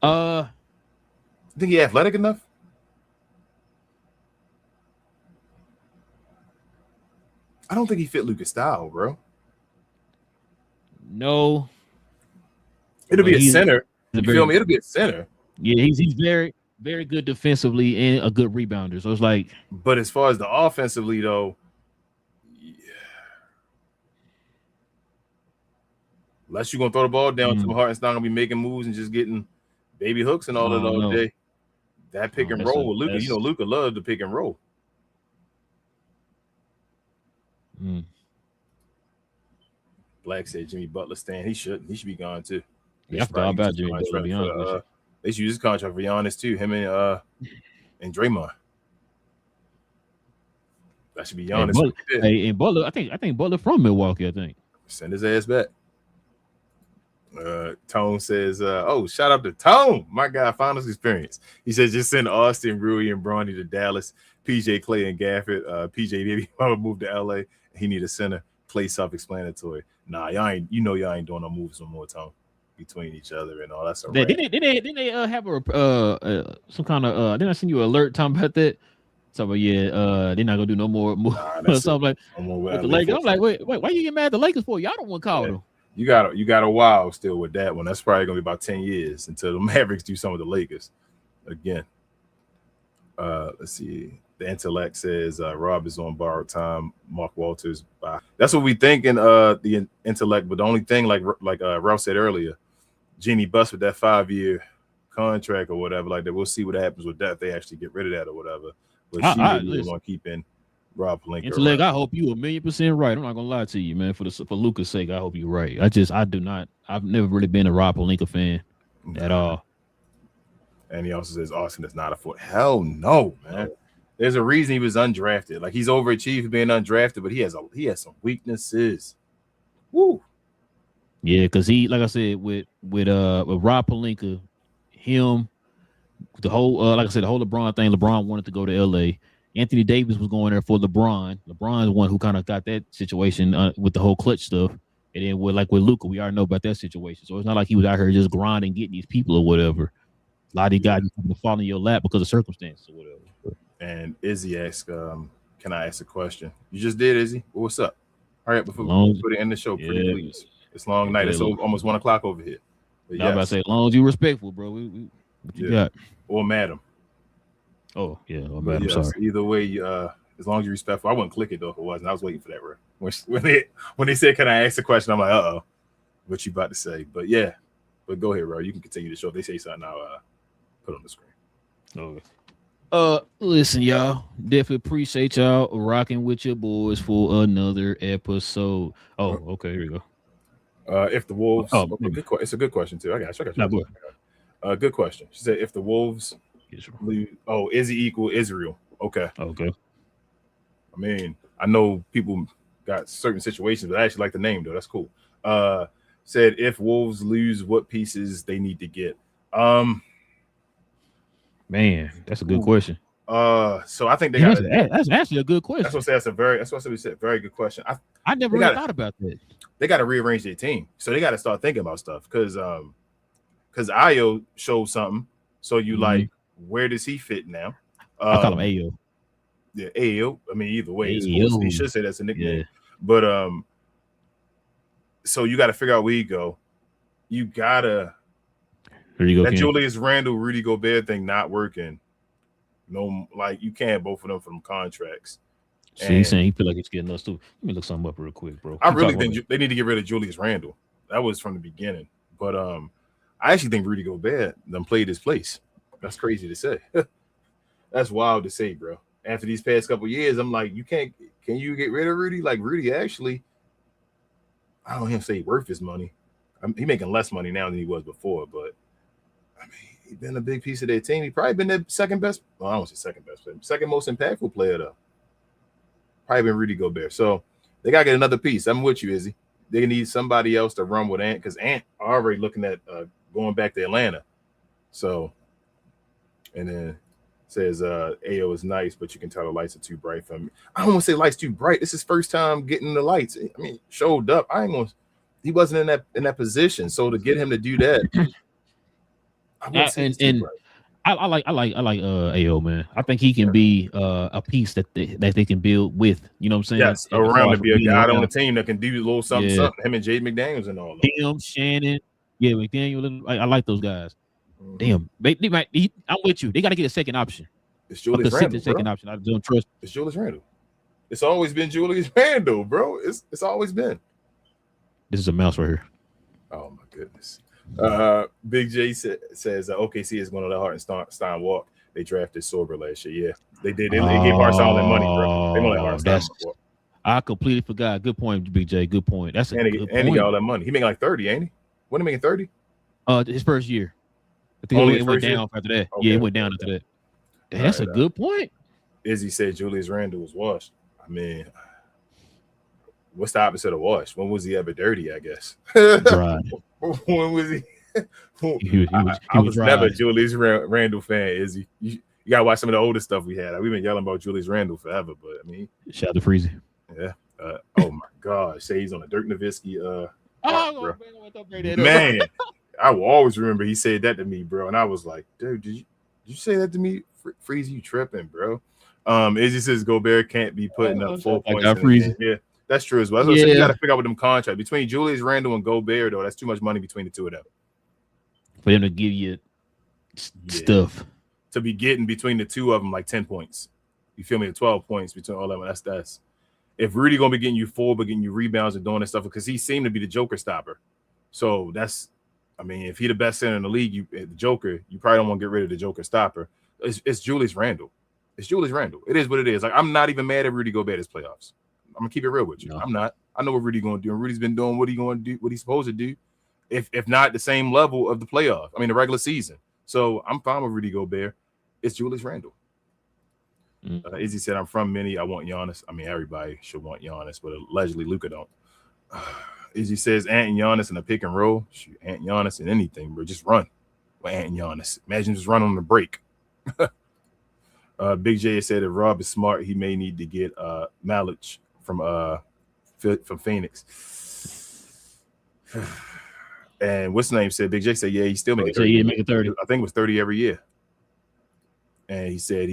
Style, you think he athletic enough? I don't think he fit Luka's style, bro. No. It'll be a center. You feel me? It'll be a center. Yeah, he's very, very good defensively and a good rebounder. So it's like. But as far as the offensively, though, unless you're gonna throw the ball down to Hartenstein, gonna be making moves and just getting baby hooks and all that all day. That pick and roll with Luka, Luka loved the pick and roll. Black said Jimmy Butler stand. He should be gone too. Yeah, I forgot about Jimmy Butler. Be honest, they should use his contract for Giannis too. Him and Draymond. That should be Giannis. And Butler, I think Butler from Milwaukee. I think. Send his ass back. Tone says, shout out to Tone, my guy, finals experience. He says, just send Austin, Rui, and Bronny to Dallas, PJ, Clay, and Gafford. PJ, baby, mama moved to LA. He need a center. Clay, self-explanatory. Nah, y'all ain't doing no moves no more, Tone, between each other and all that stuff. Didn't they have some kind of didn't I send you an alert talking about that? So they're not gonna do no more moves. Something like with the Lakers. I'm like, wait, why you get mad at the Lakers for? Y'all don't want to call them. You got a while still with that one. That's probably gonna be about 10 years until the Mavericks do some of the Lakers again. Let's see. The intellect says Rob is on borrowed time. Mark Walters. Bye. That's what we thinking. The intellect, but the only thing, like Ralph said earlier, Jeannie bust with that 5-year contract or whatever. Like that, we'll see what happens with that. If they actually get rid of that or whatever. But she really want to keep in Rob Pelinka. Intellect, I hope you 1,000,000% right. I'm not gonna lie to you, man. For Luka's sake, I hope you're right. I've never really been a Rob Pelinka fan at all. And he also says Austin is not a foot. Hell no, man. There's a reason he was undrafted. Like he's overachieved for being undrafted, but he has some weaknesses. Woo. Yeah, because he, like I said, with Rob Pelinka, him, the whole like I said, the whole LeBron thing. LeBron wanted to go to LA. Anthony Davis was going there for LeBron. LeBron's the one who kind of got that situation with the whole clutch stuff. And then with Luka, we already know about that situation. So it's not like he was out here just grinding, getting these people or whatever. A lot of these guys just fall in your lap because of circumstances or whatever. And Izzy asked, can I ask a question? You just did, Izzy. Well, what's up? All right, before we put it in the show, pretty please. It's long night. It's almost 1 o'clock over here. But I'm about to say, as long as you're respectful, bro. What you got? Or madam. Oh, yeah. Or madam, yes, sorry. Either way, as long as you're respectful. I wouldn't click it, though, if it wasn't. I was waiting for that, bro. When they said, can I ask a question? I'm like, uh-oh. What you about to say? But, yeah. But go ahead, bro. You can continue the show. If they say something, I'll put it on the screen. Okay. Listen, y'all. Definitely appreciate y'all rocking with your boys for another episode. Oh, okay, here we go. If the Wolves, it's a good question too. I got you. Good question. She said, if the Wolves lose, Izzy equal Israel. Okay. Okay. I mean, I know people got certain situations, but I actually like the name though. That's cool. Said if Wolves lose, what pieces they need to get. Man, that's a good question. So I think they Yeah, got that's actually a good question. That's what we said. Very good question. I never really thought about that. They got to rearrange their team, so they got to start thinking about stuff because Ayo showed something. So you like, where does he fit now? I call him Ayo. Yeah, Ayo. I mean, either way, it's Ayo. cool. He should say that's a nickname. Yeah. But so you got to figure out where you go. You gotta. There you go. That Julius Randle, Rudy Gobert thing not working. No, like you can't both of them from contracts. So he's saying he feel like he's getting us too. Let me look something up real quick, bro. I really think they need to get rid of Julius Randle. That was from the beginning. But I actually think Rudy Gobert done played his place. That's crazy to say. That's wild to say, bro. After these past couple years, I'm like, can you get rid of Rudy? Like Rudy actually, I don't even say worth his money. He's making less money now than he was before, but I mean, he's been a big piece of their team. He probably been their second best. Well, I don't say second best, but second most impactful player though. Probably been Rudy Gobert. So they gotta get another piece. I'm with you, Izzy. They need somebody else to run with Ant because Ant already looking at going back to Atlanta. So, and then says Ayo is nice, but you can tell the lights are too bright for me. I don't want to say lights too bright. This is first time getting the lights. I mean, showed up. He wasn't in that position. So to get him to do that, I like Ayo, man. I think he can be a piece that they can build with. You know what I'm saying? Yes, around to be a guy on the team that can do a little something. Him and Jade McDaniels and all that. Him, Shannon, McDaniel. I like those guys. Mm-hmm. Damn, I'm with you. They got to get a second option. It's Julius Randle, second option. I don't trust. It's Julius Randle. It's always been Julius Randle, bro. It's always been. This is a mouse right here. Oh my goodness. Big J says OKC is going to let Hartenstein walk. They drafted Sorber last year. Yeah, they did. They gave Hartenstein that money, bro. They going to let Hartenstein walk. I completely forgot. Good point, Big J. Good point. That's a good point. And he got all that money. He making like 30, ain't he? When he making 30? His first year. I think it went down after that. Okay. Yeah, it went down after that. That's a good point. Izzy said Julius Randle was washed. I mean, what's the opposite of washed? When was he ever dirty, I guess? Dry. When was he? He was never a Julius Randle fan, Izzy. You got to watch some of the older stuff we had. We've been yelling about Julius Randle forever, but I mean. Shout out to Freezy. Yeah. Oh, my God. Say he's on the Dirk Nowitzki. Man, I will always remember he said that to me, bro. And I was like, dude, did you say that to me? Freezy, you tripping, bro. Izzy says Gobert can't be putting up 4 points. Yeah, that's true as well. So you got to figure out with them contracts. Between Julius Randle and Gobert, though, that's too much money between the two of them. For them to give you stuff. To be getting between the two of them like 10 points. You feel me? 12 points between all of them. That's if Rudy going to be getting you 4, but getting you rebounds and doing that stuff, because he seemed to be the Joker stopper. So that's, I mean, if he the best center in the league, the Joker, you probably don't want to get rid of the Joker stopper. It's Julius Randle. It's Julius Randle. It is what it is. Like, I'm not even mad at Rudy Gobert this playoffs. I'm gonna keep it real with you. No. I'm not. I know what Rudy's gonna do. And Rudy's been doing what he's gonna do, what he's supposed to do, if not the same level of the playoff. I mean, the regular season. So I'm fine with Rudy Gobert. It's Julius Randle. Izzy said, I'm from Minnie. I want Giannis. I mean, everybody should want Giannis, but allegedly Luka don't. Izzy says Ant and Giannis in a pick and roll. Shoot, Ant and Giannis in anything, bro. Just run with Ant and Giannis. Imagine just running on the break. Big J said if Rob is smart, he may need to get Malic from Phoenix. And what's the name said? Big J said, yeah, he's still making 30. Making 30. I think it was 30 every year. And he said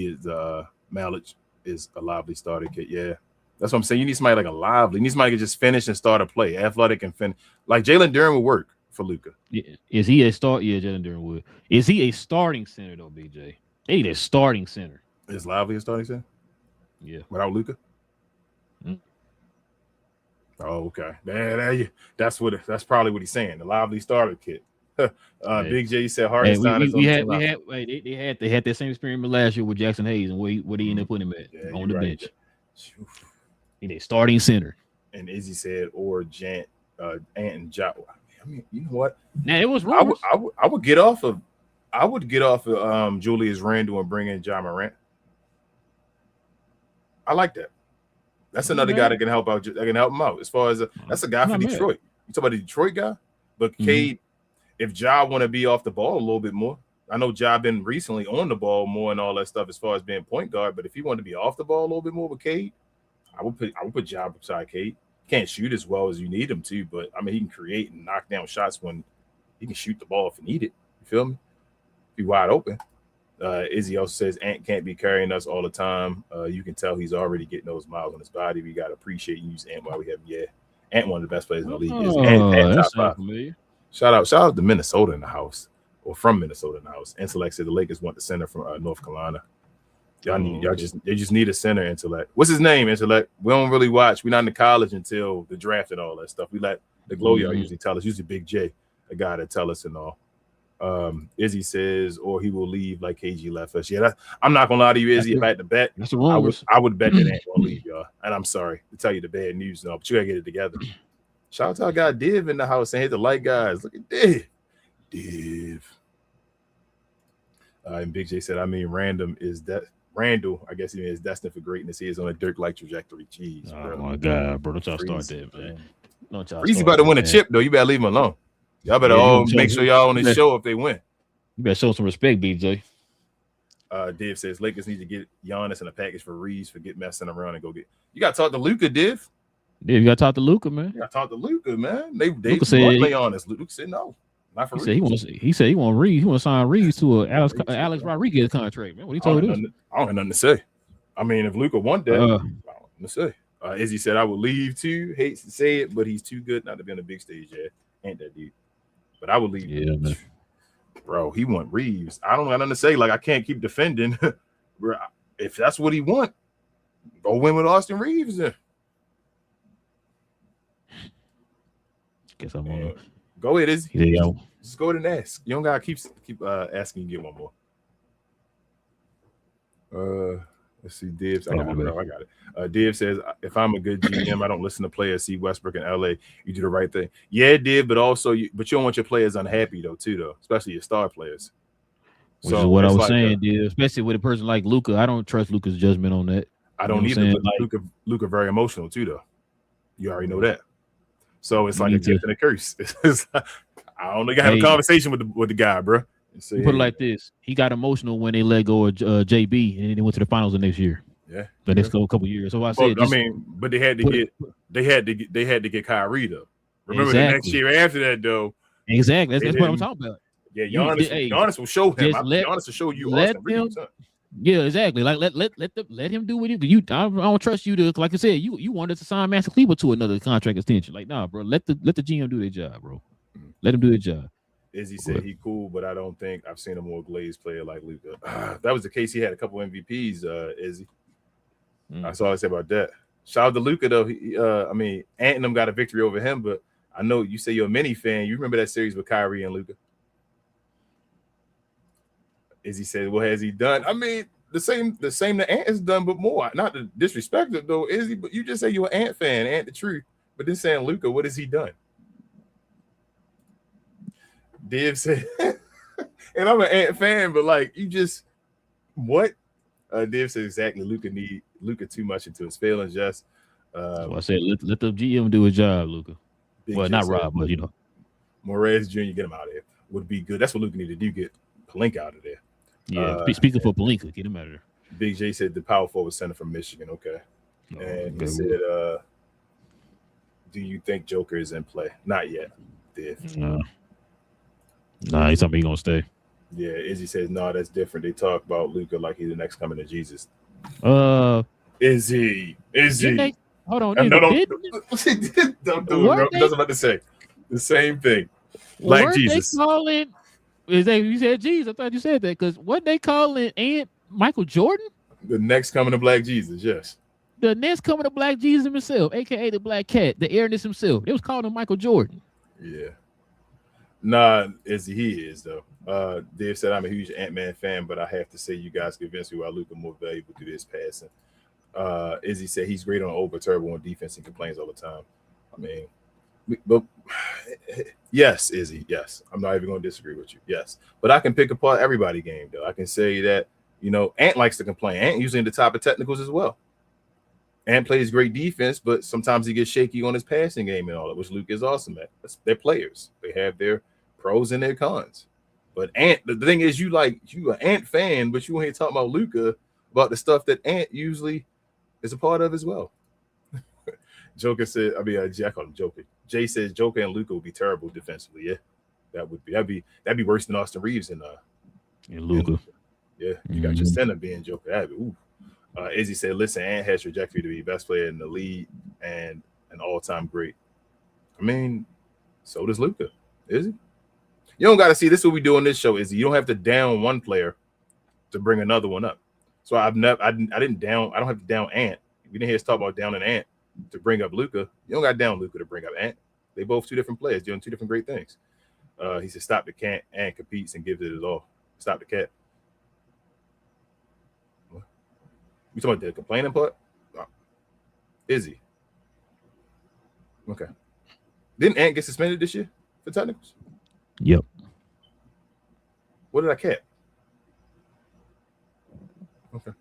Malic is a lively starter kid. Yeah. That's what I'm saying. You need somebody like a lively. You need somebody who can just finish and start a play. Athletic and finish. Like Jalen Duren would work for Luka. Yeah. Is he a start? Yeah, Jalen Duren would. Is he a starting center though, BJ? They need a starting center. Is Lively a starting center? Yeah. Without Luka? Oh, okay. Man, that's probably what he's saying. The Lively starter kit. Big J said Hartenstein is on they had that same experiment last year with Jackson Hayes, and what he ended up putting him at on the bench. He a starting center. And Izzy said, or Ant and Jot. I mean, you know what? Now it was rumors. I would get off of Julius Randle and bring in Ja Morant. I like that. That's another guy that can help out. That can help him out. As far as that's a guy for Detroit. You talk about the Detroit guy, but Cade, if Ja want to be off the ball a little bit more, I know Ja been recently on the ball more and all that stuff as far as being point guard. But if he wanted to be off the ball a little bit more with Cade, I would put Ja beside Cade. Can't shoot as well as you need him to, but I mean he can create and knock down shots when he can shoot the ball if needed. You feel me? Be wide open. Izzy also says Ant can't be carrying us all the time. You can tell he's already getting those miles on his body. We got to appreciate and use Ant while we have him. Yeah, Ant one of the best players in the league. Ant top 5. Shout out to Minnesota in the house, or from Minnesota in the house. Intellect said the Lakers want the center from North Carolina. They just need a center. Intellect. What's his name? Intellect. We don't really watch. We're not in the college until the draft and all that stuff. We let the glow y'all usually tell us. Usually Big J, a guy that tell us and all. Izzy says, or he will leave like KG left us. Yeah, I'm not gonna lie to you, Izzy. If I had to bet, I would bet that Ant won't leave, y'all. And I'm sorry to tell you the bad news, but you gotta get it together. Shout out to our guy Div in the house and hit the light guys. Look at Div. And Big J said, I mean, Randall, I guess he is destined for greatness. He is on a Dirk-like trajectory. Jeez, bro. My God, bro. Don't y'all start that, man. Breezy about to win a chip, though. You better leave him alone. Y'all better all make sure y'all on this show if they win. You better show some respect, BJ. Div says Lakers need to get Giannis in a package for Reeves for get messing around and go get. You got to talk to Luka, Div. Yeah, you got to talk to Luka, man. You got to talk to Luka, man. They said play honest. Luka said no. Not for Reeves. He said he want Reeves. He want to sign Reeves to a Alex Rodriguez contract, man. What he told us? I don't have nothing to say. I mean, if Luka want that, I don't have nothing to say. Izzy said I would leave too. Hates to say it, but he's too good not to be on the big stage yet. Ain't that deep? But I would leave. Yeah, man. Bro, he want Reeves. I don't got nothing to say. Like, I can't keep defending. If that's what he want, go win with Austin Reeves then. Guess I'm on. Go ahead, Izzy. Yeah. Just go ahead and ask. You don't gotta keep asking. You get one more. Let's see, Div. I got it. Div says, if I'm a good GM, I don't listen to players. See Westbrook in LA, you do the right thing. Yeah, Div, but also you don't want your players unhappy though, especially your star players. Which is what I was saying, Div. Especially with a person like Luka, I don't trust Luka's judgment on that. I don't either. But Luka very emotional too, though. You already know that. So it's like a gift and a curse. I only got to have a conversation with the guy, bro. Put it like this: he got emotional when they let go of JB, and then they went to the finals the next year. Yeah, the next couple years. So I said, but they had to get Kyrie though. Remember the next year after that though. Exactly, that's what I'm talking about. Yeah, Giannis will show him. Giannis will show you. Let him. Yeah, exactly. Like let him do what he do. I don't trust you to, like I said, you wanted to sign Master Cleaver to another contract extension. Like, nah, bro. Let the GM do their job, bro. Let him do their job. Izzy said he cool, but I don't think I've seen a more glazed player like Luka. That was the case. He had a couple MVPs, Izzy. That's all I say about that. Shout out to Luka, though. I mean, Ant and them got a victory over him, but I know you say you're a mini fan. You remember that series with Kyrie and Luka? Izzy said, what has he done? I mean, the same that Ant has done, but more. Not to disrespect it, though, Izzy, but you just say you're an Ant fan, Ant the truth. But then saying Luka, what has he done? Div said, and I'm an Ant fan, but like you just what? Div said exactly. Luka too much into his feelings. Just I said let the GM do his job, Luka. Well, not Rob, but Morez Jr. get him out of there would be good. That's what Luka need to do. Get Pelinka out of there. Yeah, speaking for Pelinka, get him out of there. Big J said the power forward center from Michigan. Okay, and he said, "Do you think Joker is in play? Not yet, Div." No. Nah, he's something gonna stay. Yeah, Izzy says, no, that's different. They talk about Luka like he's the next coming to Jesus. Izzy. Hold on. Don't do it. That's what I'm about to say. The same thing. Like Jesus. They calling, you said Jesus. I thought you said that because what they calling Aunt Michael Jordan? The next coming to Black Jesus, yes. The next coming to Black Jesus himself, aka the Black Cat, the airness himself. They was calling him Michael Jordan. Yeah. Nah, Izzy, he is though. Dave said I'm a huge Ant-Man fan, but I have to say you guys convinced me why Luka more valuable through this passing. Izzy said he's great on over turbo on defense and complains all the time. I mean, but yes, Izzy, yes. I'm not even going to disagree with you. Yes, but I can pick apart everybody game though. I can say that Ant likes to complain. Ant usually in the top of technicals as well. Ant plays great defense, but sometimes he gets shaky on his passing game and all that, which Luke is awesome at. They're players. They have their pros and their cons. But Ant, the thing is, you an Ant fan, but you ain't talking about Luka, about the stuff that Ant usually is a part of as well. Joker said, Jack on Joker. Jay says Joker and Luka would be terrible defensively. Yeah, that'd be worse than Austin Reeves and Luka. Yeah, you got your center being Joker. That'd be, ooh. Izzy said, listen, Ant has trajectory to be best player in the league and an all-time great. I mean, so does Luka. Is he? You don't got to see this is what we do on this show, Izzy. You don't have to down one player to bring another one up. So I don't have to down Ant. We didn't hear us talk about down an Ant to bring up Luka. You don't got to down Luka to bring up Ant. They both two different players doing two different great things. He said, stop the cat. Ant competes and gives it his all. Stop the cat. You talking about the complaining part? No. Is he? Okay. Didn't Ant get suspended this year for technicals? Yep. What did I cap? Okay.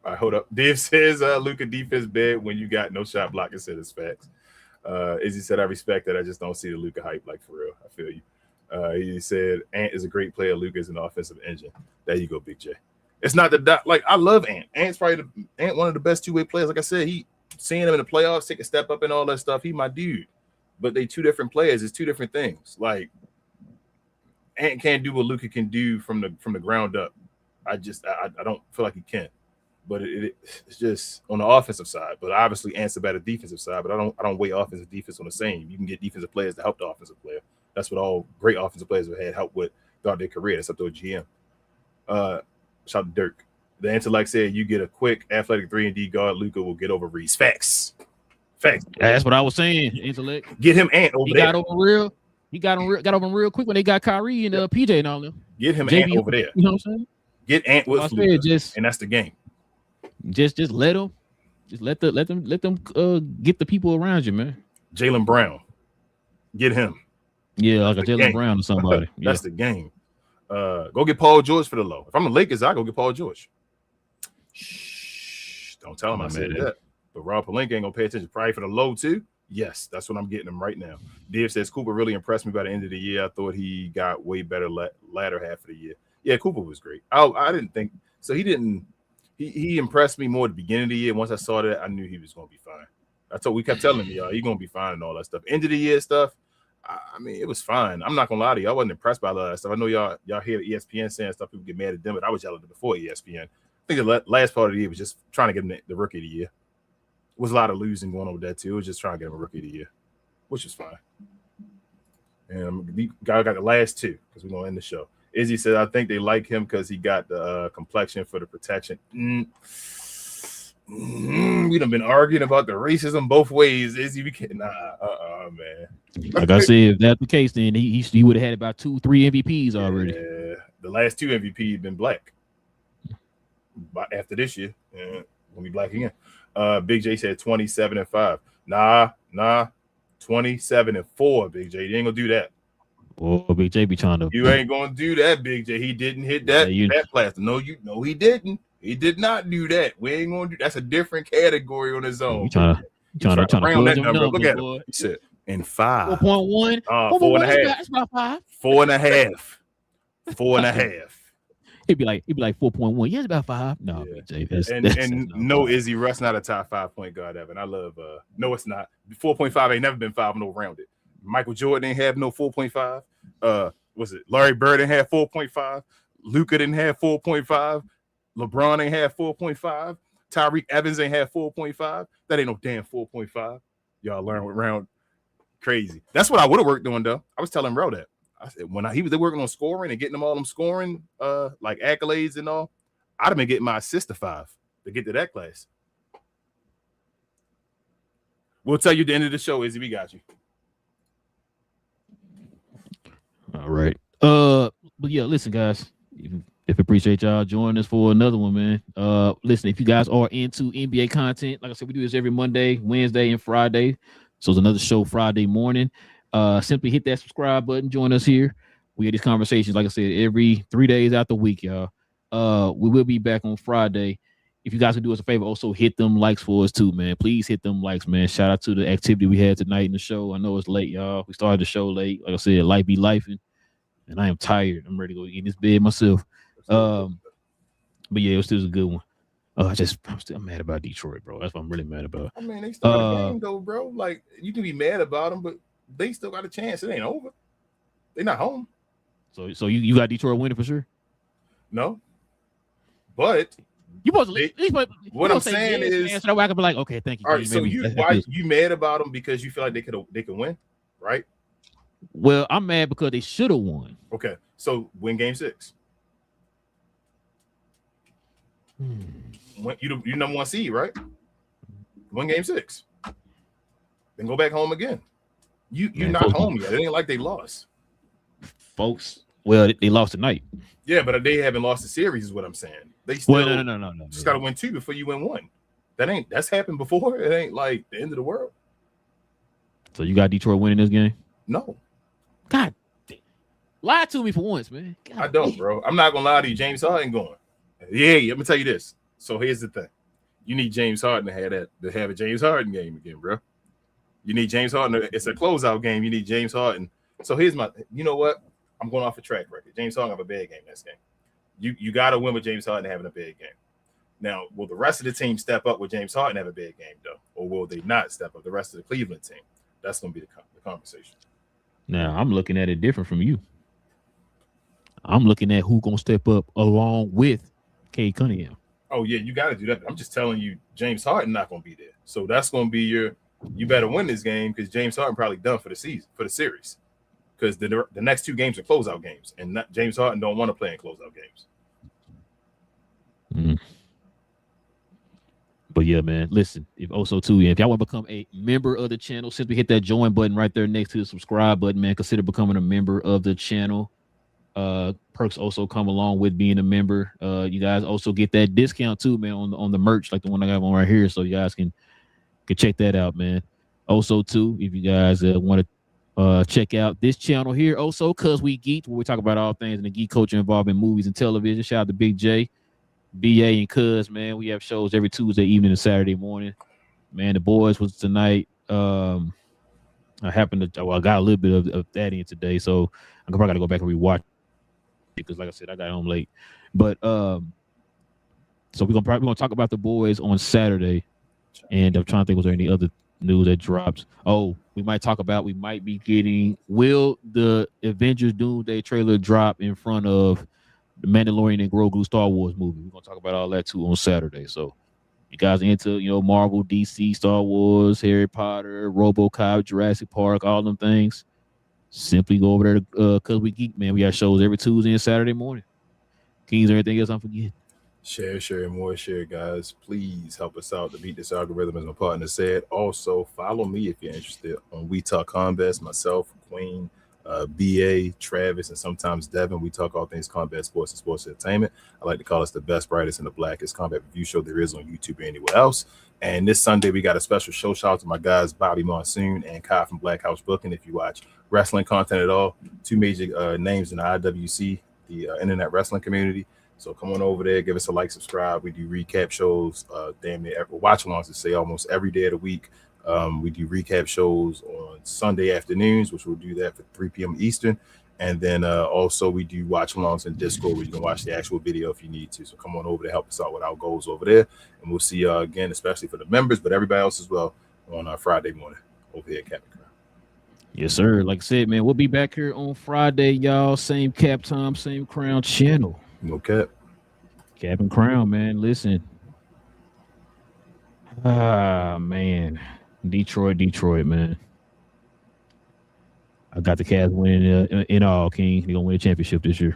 All right, hold up. Div says Luka defense bad when you got no shot blocking set his facts. Izzy said, I respect that. I just don't see the Luka hype like for real. I feel you. He said Ant is a great player. Luka is an offensive engine. There you go, Big J. It's not I love Ant. Ant's probably one of the best two-way players. Like I said, seeing him in the playoffs, take a step up and all that stuff. He my dude. But they two different players. It's two different things. Like Ant can't do what Luka can do from the ground up. I don't feel like he can. But it's just on the offensive side. But obviously Ant's a better defensive side. But I don't weigh offensive defense on the same. You can get defensive players to help the offensive player. That's what all great offensive players have had help with throughout their career. That's up to a GM. Shout out to Dirk. The intellect said you get a quick athletic 3-and-D guard. Luka will get over Reese. Facts. That's what I was saying. Intellect. Get him Ant over there. He got over real quick when they got Kyrie and PJ and all them. Get him Ant over there. You know what I'm saying? Get Ant with Luka, and that's the game. Just let them. Just let them get the people around you, man. Jaylen Brown. Get him. Yeah, like a Jaylen Brown or somebody. That's the game. Go get Paul George for the low. If I'm the Lakers, I go get Paul George. Shh, don't tell him I said that. But Rob Pelinka ain't gonna pay attention. Probably for the low too. Yes, that's what I'm getting him right now. Dave says Cooper really impressed me by the end of the year. I thought he got way better latter half of the year. Yeah, Cooper was great. I didn't think so. He impressed me more at the beginning of the year. Once I saw that, I knew he was gonna be fine. We kept telling me, y'all, he's gonna be fine and all that stuff. End of the year stuff. I mean, it was fine. I'm not gonna lie to you. I wasn't impressed by a lot of that stuff. I know y'all hear ESPN saying stuff. People get mad at them, but I was yelling before ESPN. I think the last part of the year was just trying to get him the rookie of the year. It was a lot of losing going on with that too. It was just trying to get him a rookie of the year, which is fine. And we got the last two because we're gonna end the show. Izzy said, I think they like him because he got the complexion for the protection. We done been arguing about the racism both ways. Izzy, we can't. Man. Like I said, if that's the case, then he would have had about 2-3 MVPs already. Yeah, the last 2 MVPs been black. But after this year, gonna be black again. Big J said 27-5. Nah, 27-4. Big J, you ain't gonna do that. Oh, Big J be trying to. You ain't gonna do that, Big J. He didn't hit that plaster. No, he didn't. He did not do that. We ain't gonna do. That's a different category on his own. Trying to round that number. Look at him. He said in 5. 4.1. 4.5. That's about 5. 4.5. 4.5. He'd be like 4.1. Yeah, it's about 5. No, yeah. Jay, no, Izzy Russ not a top 5 point guard ever. And I love. No, it's not. 4.5 ain't never been 5 no rounded. Michael Jordan ain't have no 4.5. Was it Larry Bird didn't have 4.5? Luka didn't have 4.5. LeBron ain't have 4.5. Tyreek Evans ain't have 4.5. That ain't no damn 4.5. Y'all learn with round crazy. That's what I would have worked on though. I was telling Ro that. I said when he was working on scoring and getting them all them scoring like accolades and all, I'd have been getting my assist to 5 to get to that class. We'll tell you at the end of the show, Izzy. We got you. All right. But yeah, listen, guys. If appreciate y'all joining us for another one, man. Listen, if you guys are into NBA content, like I said, we do this every Monday, Wednesday, and Friday. So it's another show Friday morning. Simply hit that subscribe button. Join us here. We have these conversations, like I said, every 3 days out the week, y'all. We will be back on Friday. if you guys can do us a favor, also hit them likes for us too, man. Please hit them likes, man. Shout out to the activity we had tonight in the show. I know it's late, y'all. We started the show late. Like I said, life be lifing, and I am tired. I'm ready to go get in this bed myself. But yeah, it was a good one. I'm still mad about Detroit, bro. That's what I'm really mad about. I mean, they still got a game though, bro. Like you can be mad about them, but they still got a chance. It ain't over. They're not home. So you got Detroit winning for sure? No, but you supposed to. What I'm saying is, so I can be like, okay, thank you. All right, so why you mad about them because you feel like they could win, right? Well, I'm mad because they should have won. Okay, so win game 6. You number 1 seed, right? Win game 6. Then go back home again. You're not home yet. It ain't like they lost. Folks, well, they lost tonight. Yeah, but they haven't lost the series, is what I'm saying. They still no. Just gotta win 2 before you win 1. That's happened before. It ain't like the end of the world. So you got Detroit winning this game? No. God damn. Lie to me for once, man. God I don't, bro. I'm not gonna lie to you. James Harden going. Yeah, let me tell you this. So here's the thing. You need James Harden to have a James Harden game again, bro. You need James Harden. It's a closeout game. You need James Harden. So here's you know what? I'm going off a track record. James Harden have a bad game next game. You got to win with James Harden having a bad game. Now, will the rest of the team step up with James Harden have a bad game, though? Or will they not step up, the rest of the Cleveland team? That's going to be the conversation. Now, I'm looking at it different from you. I'm looking at who's going to step up along with Cade Cunningham. Oh, yeah, you got to do that. I'm just telling you, James Harden not going to be there. So that's going to be you better win this game because James Harden probably done for the series. Because the next 2 games are closeout games, and James Harden don't want to play in closeout games. But yeah, man, listen, if y'all want to become a member of the channel, simply hit that join button right there next to the subscribe button, man. Consider becoming a member of the channel. Perks also come along with being a member. You guys also get that discount too, man, on the merch, like the one I got on right here. So you guys can check that out, man. Also, too, if you guys want to check out this channel here also, Cause We Geeked, where we talk about all things in the geek culture involving movies and television. Shout out to Big J, BA, and Cuz, man. We have shows every Tuesday evening and Saturday morning. Man, the boys was tonight. I got a little bit of that in today, so I'm probably gotta go back and rewatch it because, like I said, I got home late. But so we're gonna talk about the boys on Saturday, and I'm trying to think, was there any other news that drops? Oh, we might be getting, will the Avengers Doomsday trailer drop in front of the Mandalorian and Grogu Star Wars movie? We're gonna talk about all that too on Saturday. So you guys into Marvel, DC, Star Wars, Harry Potter, RoboCop, Jurassic Park, all them things, simply go over there to Cause We Geek, man. We got shows every Tuesday and Saturday morning. Kings, or anything else I'm forgetting? Share, more share, guys. Please help us out to beat this algorithm, as my partner said. Also, follow me if you're interested on We Talk Combat. Myself, Queen, BA, Travis, and sometimes Devin. We talk all things combat sports and sports entertainment. I like to call us the best, brightest, and the blackest combat review show there is on YouTube or anywhere else. And this Sunday, we got a special show. Shout out to my guys, Bobby Monsoon and Kai from Black House Booking. If you watch wrestling content at all, 2 major names in the IWC, the internet wrestling community. So come on over there, give us a like, subscribe. We do recap shows, damn near watch-alongs to say almost every day of the week. We do recap shows on Sunday afternoons, which we'll do that for 3 p.m. Eastern. And then also we do watch-alongs in Discord where you can watch the actual video if you need to. So come on over to help us out with our goals over there. And we'll see you again, especially for the members, but everybody else as well on Friday morning over here at Captain Crown. Yes, sir. Like I said, man, we'll be back here on Friday, y'all. Same cap time, same crown channel. No cap. Cap and Crown, man. Listen. Man. Detroit, man. I got the Cavs winning in all, King. They're going to win a championship this year.